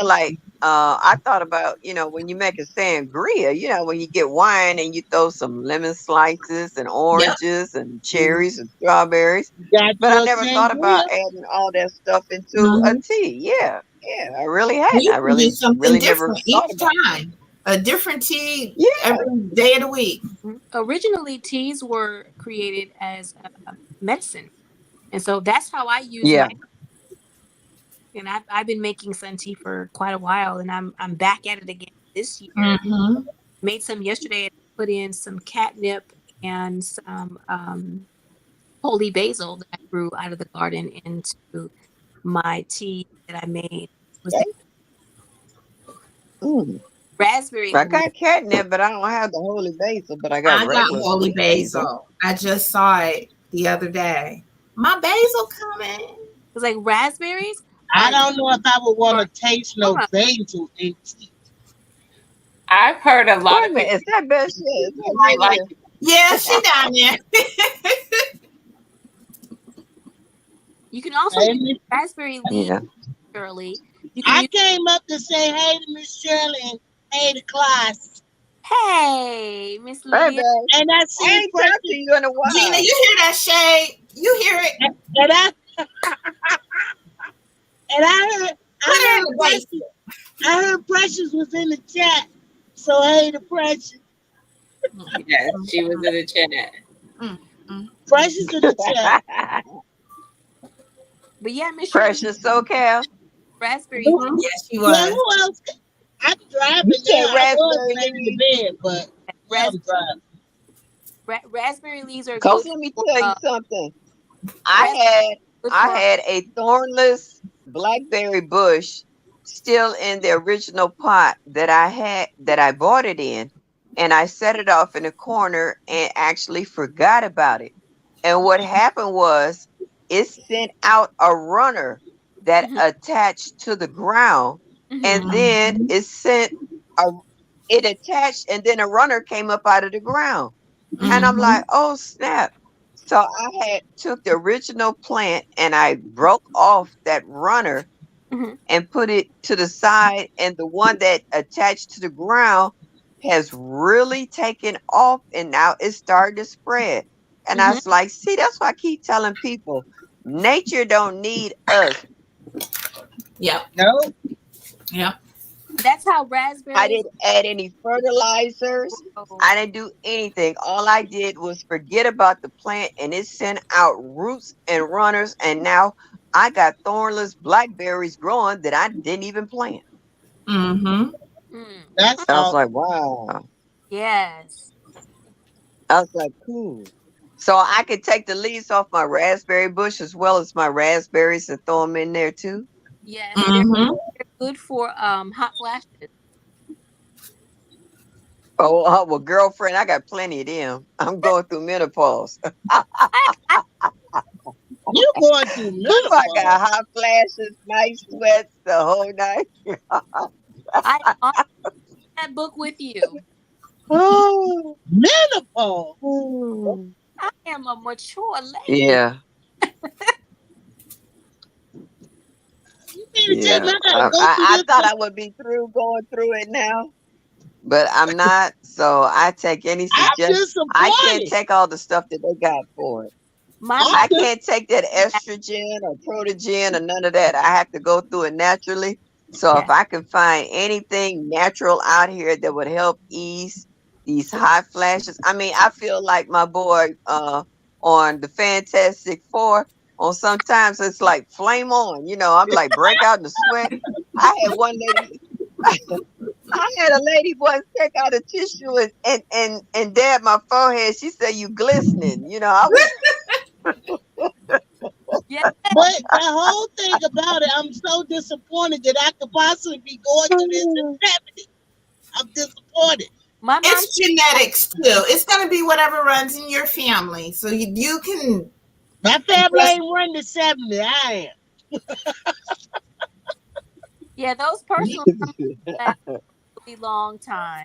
Like I thought about, when you make a sangria, when you get wine and you throw some lemon slices and
Yep.
oranges and
Mhm.
cherries and strawberries.
Got
But I
you a
never thought about
sangria?
adding all that stuff into a
Mm-hmm.
tea. Yeah, yeah, I really hadn't.
You
I
can do
really,
something
really never
different
thought
each
about it.
time. A different tea
Yeah,
every day of the week.
Originally, teas were created as medicine, and so that's how I use
yeah.
my. And I've been making sun tea for quite a while, and I'm back at it again this year.
Mm-hmm.
Made some yesterday. And put in some catnip and some holy basil that I grew out of the garden into my tea that I made. Was the
Mm.
raspberry
I
leaf.
got catnip, but I don't have the holy basil, but I got
I got
regular
holy
sweet basil.
basil. I just saw it the other day. My basil coming.
It's like raspberries
I
are
don't know if I would want
are
to taste no basil in tea.
I've heard a lot
Wait a
of
minute,
people
is that best? Is
who
that
might like
Julia?
it.
Yeah, she down there.
you can also
Hey,
use
Miss-
raspberry leaves,
Yeah.
Shirley. You can
I
use
came up to say hey to Miss Shirley and hey to class.
hey, Miss
Hey,
Lydia.
babe.
And I
I
see
ain't talked to
Precious.
you in a
Gina,
while.
you hear that shade? You hear it?
And I and
Put her
I
in
heard
the
Precious.
basement.
I heard Precious was in the chat. So hey to Precious.
Yes, she was in the chat.
Mm, mm.
Precious in the chat.
But yeah, Miss Shirley,
Precious SoCal.
raspberry.
Who,
Yes, she
yeah,
was.
who else? I'm driving
You
now.
said
I was
raspberry
headed to
leaves.
bed, but now
Ras-
I'm driving.
raspberry leaves are
Cause
good
let me
for
tell you something.
raspberry good
I
for
had a thornless blackberry bush still in the original pot that I bought it in, and I set it off in a corner and actually forgot about it. And what happened was it sent out a runner that
mhm,
attached to the ground,
mhm.
and then
Mm-hmm.
a it attached, and then a runner came up out of the ground. And I'm
Mm-hmm.
like, oh snap. So I had took the original plant and I broke off that runner
Mhm,
and put it to the side, and the one that attached to the ground has really taken off, and now it's starting to spread. And I
mhm.
was like, see, that's why I keep telling people nature don't need us.
Yep.
No,
Yep.
That's how
I
raspberries
didn't add any fertilizers.
grow.
I didn't do anything. All I did was forget about the plant, and it sent out roots and runners. And now I got thornless blackberries growing that I didn't even plant.
Mm-hmm.
Mm.
That's
I was
all.
like, wow.
Yes.
I was like, cool. So I could take the leaves off my raspberry bush as well as my raspberries and throw them in there too.
Yes.
Mm-hmm.
They're good for hot flashes.
Oh, well, girlfriend, I got plenty of them. I'm going through menopause.
I
You going through
I got
menopause.
hot flashes, night sweats, the whole night.
I on that book with you.
Oh.
Menopause.
I am a mature lady.
Yeah,
You mean to tell me
yeah.
I gotta go through
I
this?
thought I would be through going through it now, but I'm not. So I take any
I'm
suggestion. I can't
disappointed.
take all the stuff that they got for it.
My
I'm
mom.
I
dis-
can't take that estrogen or protogen or none of that. I have to go through it naturally. So if
Yes.
I can find anything natural out here that would help ease these hot flashes, I mean, I feel like my boy on the Fantastic Four. On sometimes it's like flame on. I'm like break out in the sweat. I had one lady. I had a lady once take out a tissue and dab my forehead. She said, "You glistening." I was.
Yes.
but the whole thing about it, I'm so disappointed that I could possibly be going through this in 70. I'm disappointed.
My mom.
It's genetics too. It's gonna be whatever runs in your family. So you can
My family
just
ain't running to 70. I
Yeah, those personal summers last a really long time.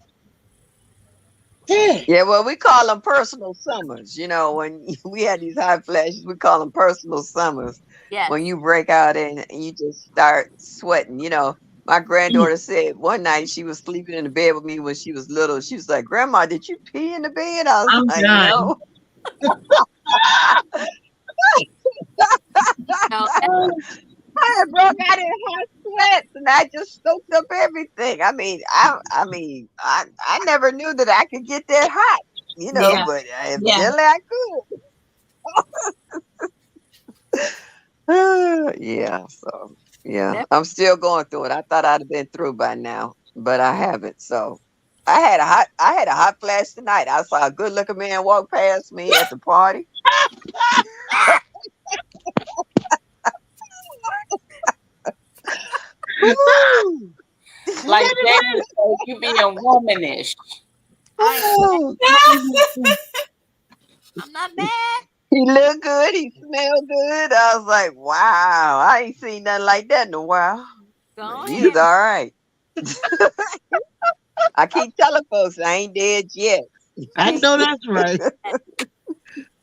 am.
Yeah, well, we call them personal summers. When we had these hot flashes, we call them personal summers.
Yes.
When you break out and you just start sweating. My
Damn.
granddaughter said one night she was sleeping in the bed with me when she was little. She was like, "Grandma, did you pee in the bed?" I was
I'm
like,
done.
"No."
No,
I had broke out in hot sweats and I just soaked up everything. I never knew that I could get that hot,
Yeah.
but
Yeah.
evidently I could. Yeah, so yeah,
that,
I'm still going through it. I thought I'd have been through by now, but I haven't. So I had a hot flash tonight. I saw a good looking man walk past me at the party. Woo!
Like Jamie said, you being womanish.
I am.
Woo!
I'm not mad.
He looked good. He smelled good. I was like, wow, I ain't seen nothing like that in a while.
Go
He was
ahead.
all right. I keep telling folks I ain't dead yet.
I
Hey,
know that's right.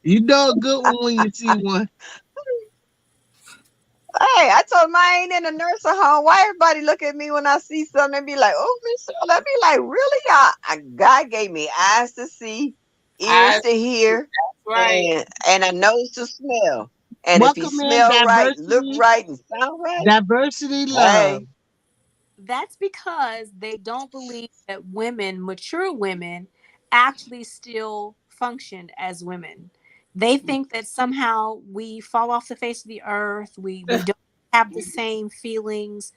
You know a good one when you see one.
Hey, I told him I ain't in a nursing home. Why everybody look at me when I see something and be like, "Oh, Miss Shirley," I be like, "Really? God gave me eyes to see, ears
I
to hear,
right.
and a nose to smell. And if he
Welcome in
smell right, look
diversity,
right, and sound right,
diversity love.
hey,
that's because they don't believe that women, mature women, actually still functioned as women. They think that somehow we fall off the face of the earth. We don't have the same feelings.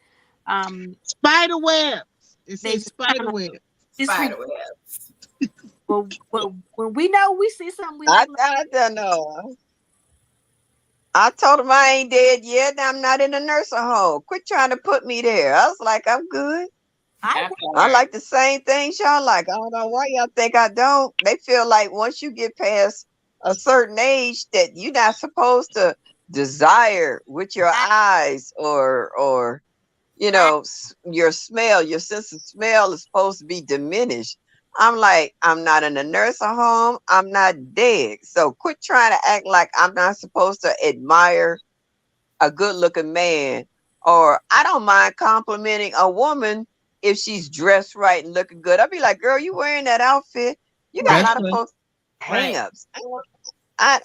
Spider webs. It
They
says
just kind
spider
of
webs.
disregard.
Spiderwebs.
Well, when we know we see something we
I
like,
I don't know. I told him I ain't dead yet. I'm not in a nursing home. Quit trying to put me there. I was like, I'm good.
I
That
I
part.
like the same things y'all like. I don't know why y'all think I don't. They feel like once you get past a certain age that you're not supposed to desire with your
I,
eyes or
I
your smell, your sense of smell is supposed to be diminished. I'm like, I'm not in a nursing home. I'm not dead. So quit trying to act like I'm not supposed to admire a good looking man. Or I don't mind complimenting a woman if she's dressed right and looking good. I'll be like, girl, you wearing that outfit. You got a
Right.
That's
lot of
right.
folks hang
Right.
ups. I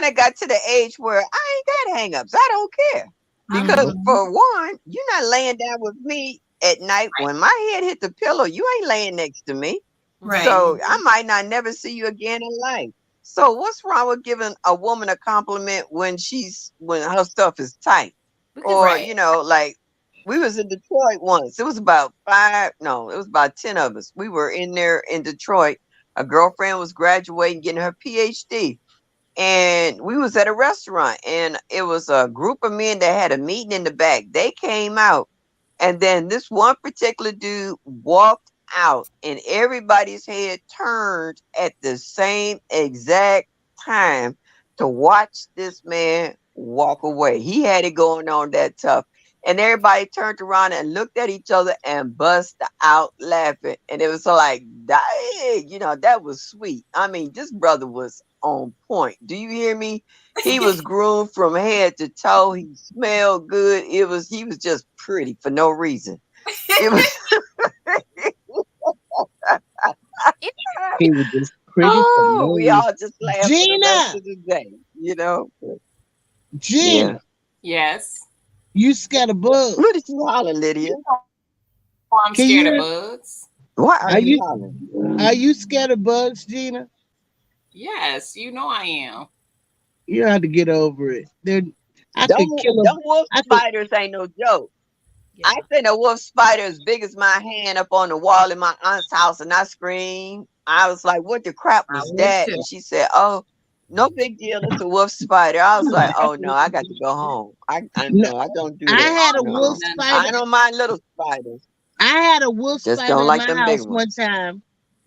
done got to the age where I ain't got hang ups. I don't care. Because
Mm-hmm.
Mhm.
for one, you're not laying down with me at night when my head hit the pillow. You ain't laying next to me.
Right.
So
mhm.
I might not never see you again in life. So what's wrong with giving a woman a compliment when her stuff is tight?
Because
Or,
Right.
like We was in Detroit once. It was about five, no, it was about 10 of us. We were in there in Detroit. A girlfriend was graduating, getting her PhD. And we was at a restaurant, and it was a group of men that had a meeting in the back. They came out, and then this one particular dude walked out, and everybody's head turned at the same exact time to watch this man walk away. He had it going on that tough. And everybody turned around and looked at each other and bust out laughing. And it was so like, dang, that was sweet. I mean, this brother was on point. Do you hear me? He was groomed from head to toe. He smelled good. He was just pretty for no reason. It was
He was just pretty for no
we
reason.
all just laughed for the rest
Gina,
of the day, Yeah.
Gina,
Yes.
you scared of bugs.
What did you holler, Lydia?
Oh, I'm
Can
scared
you?
of bugs.
Why are
Are
you
you?
hollering?
Are you scared of bugs, Gina?
Yes, you know I am.
You have to get over it. I could
Them,
kill
them
them.
wolf
I could.
spiders ain't no joke.
Yeah.
I seen a wolf spider as big as my hand up on the wall in my aunt's house, and I screamed. I was like, "What the crap
I
was
would
that?"
too.
And she said, "Oh, no big deal. It's a wolf spider." I was like, "Oh no, I got to go home. I
No,
no, I don't do
I
that.
had a
I don't
wolf
know
No,
nothing
spider.
I
about
don't mind little spiders.
I had a wolf
Just
spider
don't
in
like
my
them big
house one
ones."
time,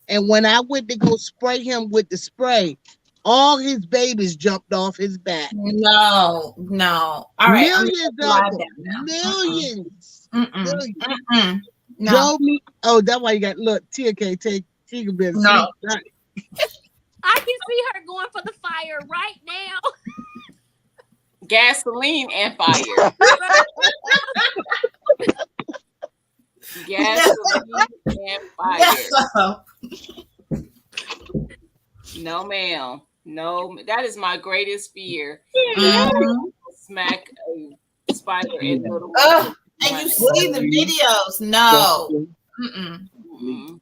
and when I went to go spray him with the spray, all his babies jumped off his back.
No, no. All right, I'm
Millions
gonna lie
of
down
them.
now.
Millions.
Mm-mm.
Millions.
Mm-mm. No,
Drove me. Oh, that's why you got look. Tia can't take. She can be
no.
asleep. Right.
I can see her going for the fire right now.
gasoline and fire. Gasoline and fire.
No.
No, ma'am. No, that is my greatest fear.
Mhm.
Smack a spider in the little
Ugh, and you
running.
see the videos. No. Mm-mm.
Mm-mm.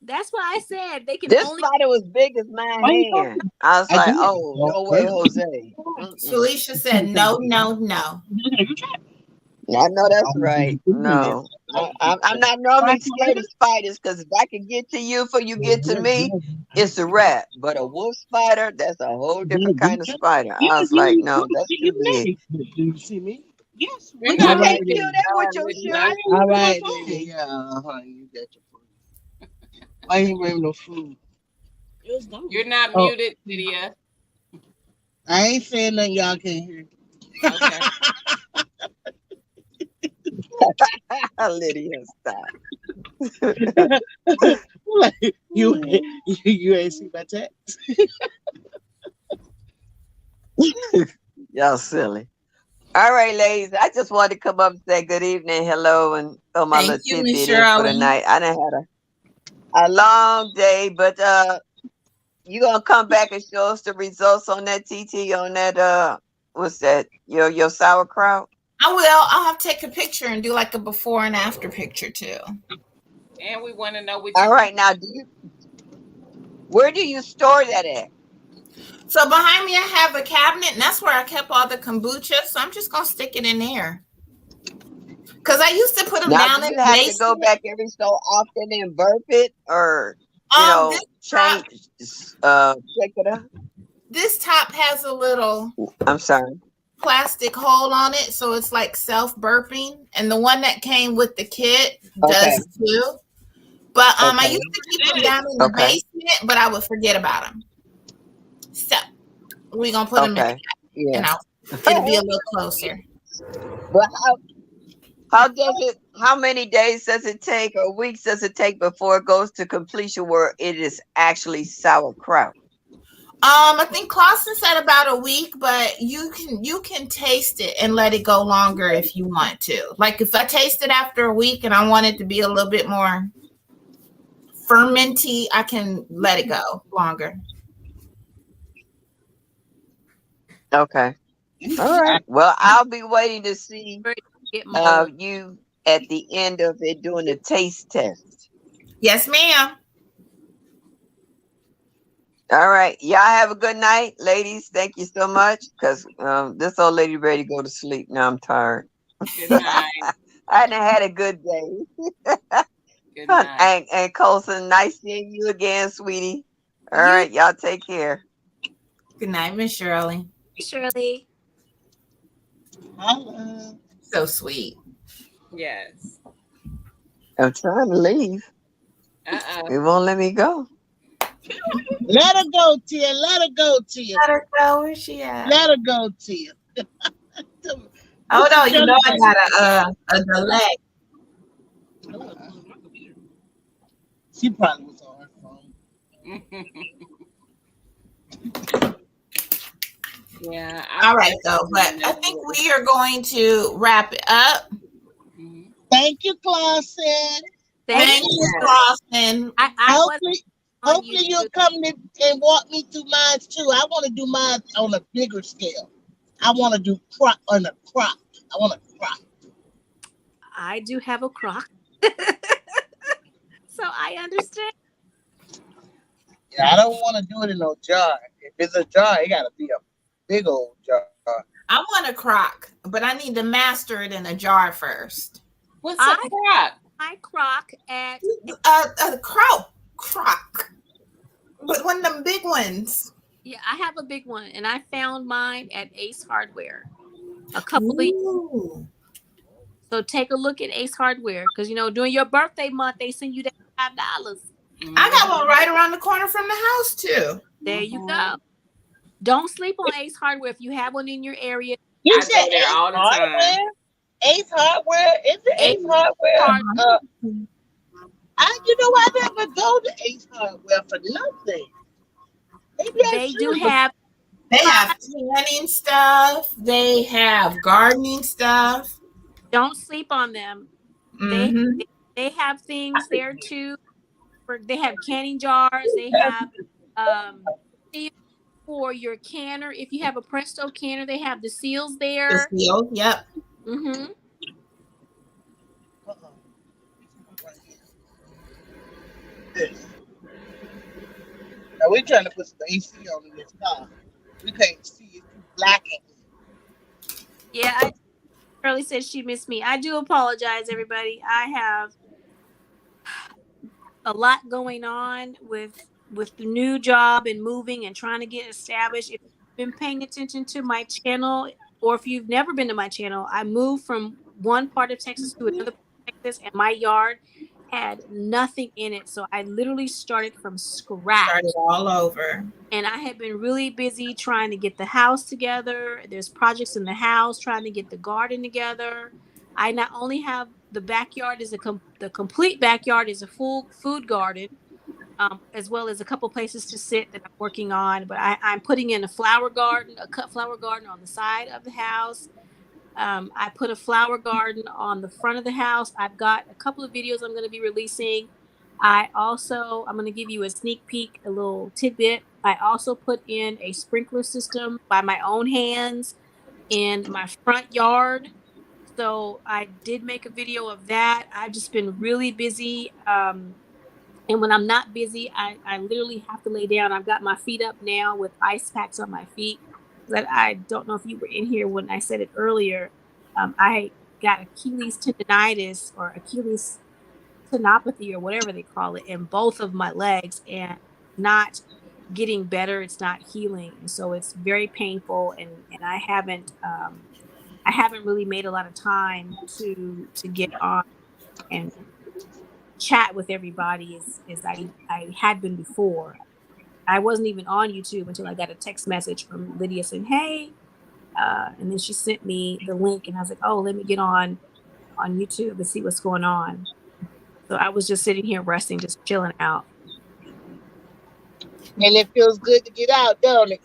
That's why I said they can
This
only.
spider was big as my hand. I was
I
like,
did.
"Oh no way, Jose." Mm-mm.
Felicia said no, no, no.
I know that's right. No, I'm not normally scared of spiders because if I can get to you before you get to me, it's a wrap. But a wolf spider, that's a whole different kind of spider. I was like, no, that's too big.
Do you see me?
Yes,
Well,
we're
you
All
not
right,
can't
muted.
kill
then.
that with your
Lydia.
shirt.
All right, then. Yeah, you got your food. I ain't bringing no food.
You're not
Oh,
muted, Lydia.
I ain't saying nothing y'all can't hear.
Okay.
Lydia, stop.
Like, you ain't see my text.
Y'all silly. All right, ladies. I just wanted to come up and say good evening, hello, and throw my
Thank
little
you, Miss
tidbit in for the
Shirley.
night. I done had a long day, but you gonna come back and show us the results on that TT on that what's that? Your sauerkraut?
I will. I'll have to take a picture and do like a before and after picture too.
And we want to know what
All
you
right, now where do you store that at?
So behind me, I have a cabinet, and that's where I kept all the kombucha. So I'm just gonna stick it in there. Cause I used to put them
Now,
down
do
in
you
the
have to go
basement.
back every so often and burp it, or
This
change,
top,
check it out?
this top has a little
I'm sorry.
plastic hole on it, so it's like self burping. And the one that came with the kit
Okay.
does too. But I
Okay.
used to keep them down in the
Okay.
basement, but I would forget about them. So we're gonna put them in the
Okay.
cabinet,
Yeah.
and it'll be a little closer.
But how many days does it take or weeks does it take before it goes to completion where it is actually sauerkraut?
I think Clausen said about a week, but you can taste it and let it go longer if you want to. Like if I taste it after a week and I want it to be a little bit more fermenty, I can let it go longer.
Okay. All right. Well, I'll be waiting to see
Get mold.
you at the end of it doing a taste test.
Yes, ma'am.
All right. Y'all have a good night, ladies. Thank you so much. Because this old lady ready to go to sleep. Now I'm tired.
good night.
I done had a good day.
Good night.
And Colson, nice seeing you again, sweetie. All
You,
right, y'all take care.
good night, Miss Shirley.
Shirley.
Holla.
So sweet.
Yes.
I'm trying to leave.
Uh-uh.
It won't let me go.
Let her go, Tia. Let her go, Tia.
Let her go. Where's she at?
Let her go, Tia.
Oh no, you know I got a delay.
She probably was on her phone.
Yeah.
All right, though, but I think we are going to wrap it up.
Mhm.
Thank you, Clausen.
Thank you, Clausen.
I
Hopefully you'll come and walk me through mine too. I want to do mine on a bigger scale. I want to do crop on a crop. I want a crop.
I do have a crock. So I understand.
Yeah, I don't want to do it in no jar. If it's a jar, it gotta be a big old jar.
I want a crock, but I need to master it in a jar first.
What's a crock?
I crock at
A crock, but one of them big ones.
yeah, I have a big one, and I found mine at Ace Hardware a couple of years.
Ooh.
So take a look at Ace Hardware because during your birthday month they send you that $5.
I got one right around the corner from the house too.
There you go. Don't sleep on Ace Hardware if you have one in your area.
You
I
said
go there
Ace
all the
Hardware?
time.
Ace Hardware? Is it Ace Hardware? I never go to Ace Hardware for nothing. Maybe
They do have.
They have canning stuff. They have gardening stuff.
Don't sleep on them.
Mm-hmm.
They have things there too. They have canning jars. They have seals for your canner. If you have a Presto canner, they have the seals there.
The seal, yep.
Mm-hmm.
This. Now we're trying to put some AC on in this car. We can't see it. It's blacking.
Yeah, Shirley said she missed me. I do apologize, everybody. I have a lot going on with the new job and moving and trying to get established. If you've been paying attention to my channel, or if you've never been to my channel, I moved from one part of Texas to another part of Texas, and my yard had nothing in it. So I literally started from scratch.
Started all over.
And I had been really busy trying to get the house together. There's projects in the house, trying to get the garden together. I not only have the backyard is the complete backyard is a full food garden, as well as a couple places to sit that I'm working on. But I'm putting in a flower garden, a cut flower garden on the side of the house. I put a flower garden on the front of the house. I've got a couple of videos I'm going to be releasing. I'm going to give you a sneak peek, a little tidbit. I also put in a sprinkler system by my own hands in my front yard. So I did make a video of that. I've just been really busy. And when I'm not busy, I literally have to lay down. I've got my feet up now with ice packs on my feet. But I don't know if you were in here when I said it earlier. I got Achilles tendonitis or Achilles tendinopathy or whatever they call it in both of my legs, and not getting better. It's not healing, and so it's very painful. And I haven't really made a lot of time to get on and chat with everybody as I had been before. I wasn't even on YouTube until I got a text message from Lydia saying, "Hey," and then she sent me the link, and I was like, "Oh, let me get on YouTube and see what's going on." So I was just sitting here resting, just chilling out.
And it feels good to get out, don't it?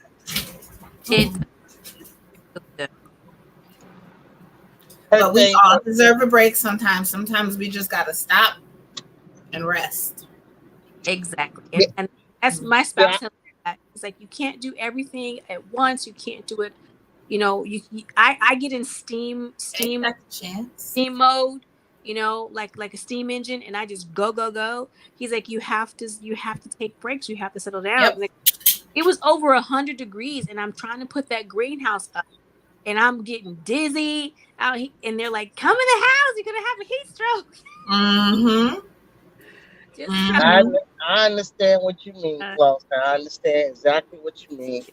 But we all deserve a break sometimes. Sometimes we just gotta stop and rest.
Exactly. And that's my spouse tells me that. It's like you can't do everything at once. You can't do it. I get in steam mode, like a steam engine, and I just go. He's like, you have to take breaks. You have to settle down.
Yep.
Like, it was over 100 degrees, and I'm trying to put that greenhouse up. and I'm getting dizzy out and they're like, come in the house, you're gonna have a heat stroke.
Mm-hmm.
Just
I,
Mm-hmm.
I understand what you mean,
try.
Klaus. I understand exactly what you mean.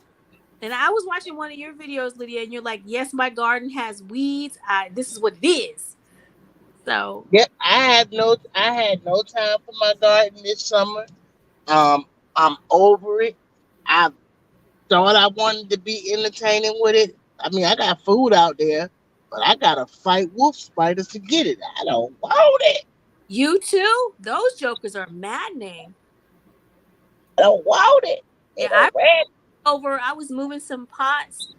And I was watching one of your videos, Lydia, and you're like, yes, my garden has weeds. This is what it is. So
Yeah, I had no time for my garden this summer. I'm over it. I thought I wanted to be entertaining with it. I mean, I got food out there, but I gotta fight wolf spiders to get it. I don't want it.
you too, those jokers are maddening.
I don't want it. They
Yeah, I
don't red.
I was moving some pots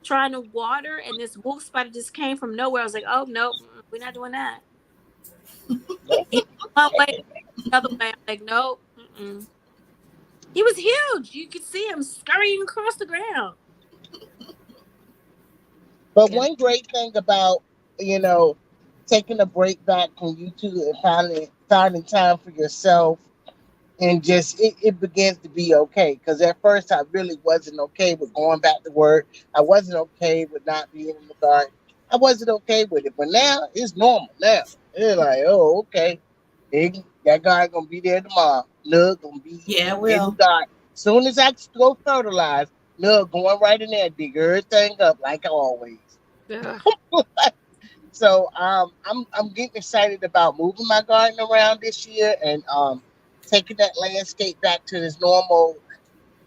trying to water, and this wolf spider just came from nowhere. I was like, oh nope, we're not doing that. He one way, the other way. I'm like, nope. Mm-mm. He was huge. You could see him scurrying across the ground.
But
Yeah.
one great thing about you know taking a break back from YouTube and finding time for yourself and just it begins to be okay. Because at first I really wasn't okay with going back to work. I wasn't okay with not being in the garden. I wasn't okay with it. But now it's normal. Now it's like, oh, okay, that guy gonna be there tomorrow. Look, gonna be
Yeah,
in the
well.
garden. Soon as I go fertilize, look, going right in there, dig everything up like always.
Ugh.
So I'm getting excited about moving my garden around this year and taking that landscape back to its normal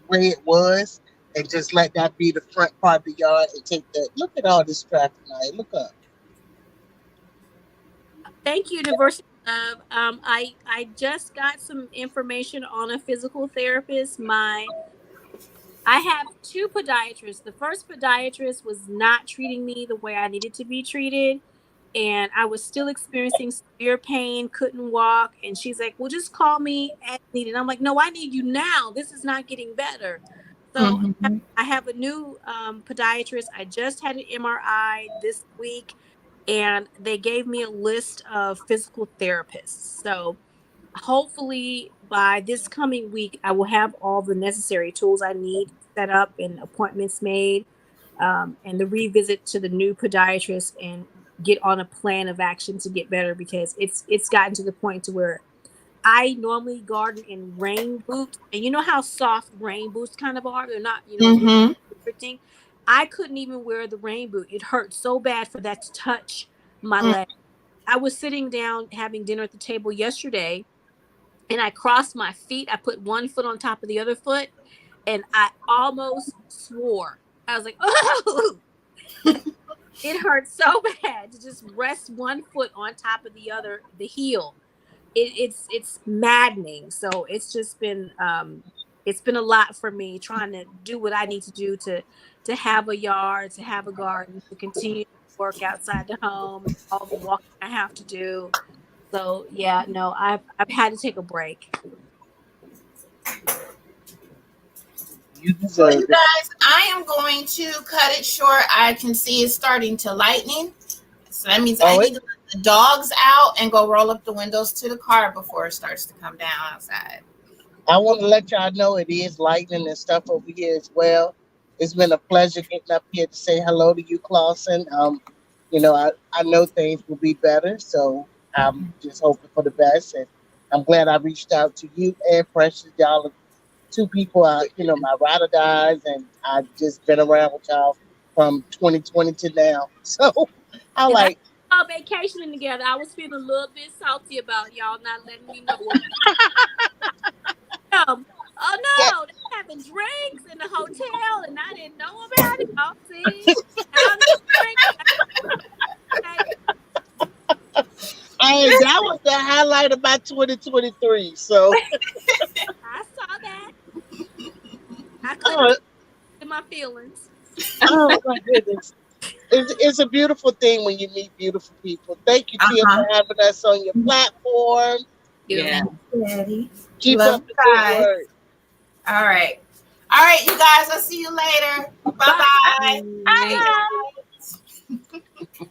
way it was and just let that be the front part of the yard and take that. Look at all this traffic now. Look up.
Thank you, Diversity Love. I just got some information on a physical therapist. I have two podiatrists. The first podiatrist was not treating me the way I needed to be treated. And I was still experiencing severe pain, couldn't walk. And she's like, well, just call me as needed. I'm like, no, I need you now. This is not getting better. So
Mm-hmm.
I have a new podiatrist. I just had an MRI this week, and they gave me a list of physical therapists. So hopefully by this coming week, I will have all the necessary tools I need set up and appointments made, and the revisit to the new podiatrist and get on a plan of action to get better because it's gotten to the point to where I normally garden in rain boots, and you know how soft rain boots kind of are. They're not, really
Mm-hmm.
restricting. I couldn't even wear the rain boot. It hurt so bad for that to touch my leg. I was sitting down having dinner at the table yesterday, and I crossed my feet. I put one foot on top of the other foot, and I almost swore. I was like, oh, it hurt so bad to just rest one foot on top of the other, the heel. It's maddening. So it's been a lot for me trying to do what I need to do to have a yard, to have a garden, to continue to work outside the home, all the walking I have to do. So yeah, no, I've had to take a break.
You
Well,
deserve
you
it.
guys, I am going to cut it short. I can see it's starting to lightning. So that means I
Oh,
need to let the dogs out and go roll up the windows to the car before it starts to come down outside.
I want to let y'all know it is lightning and stuff over here as well. It's been a pleasure getting up here to say hello to you, Clausen. I know things will be better, so I'm just hoping for the best. And I'm glad I reached out to you and Precious. Y'all are two people, my ride or dies, and I've just been around with y'all from 2020 to now. So I
Yeah,
like,
all vacationing together. I was feeling a little bit salty about y'all not letting me know what oh
yeah,
no, they're having drinks in the hotel and I didn't know about it. Oh, see, y'all know drinks. Okay.
that was the highlight of my 2023. So,
I saw that. I couldn't
oh,
keep in my feelings.
oh my goodness. It's a beautiful thing when you meet beautiful people. Thank you, Tia,
Uh-huh.
for having us on your platform.
You.
Yeah.
Daddy.
Keep
Love
up
you
the good
guys.
work.
All right. All right, you guys. I'll see you later.
Bye.
Bye-bye.
Right.
Bye.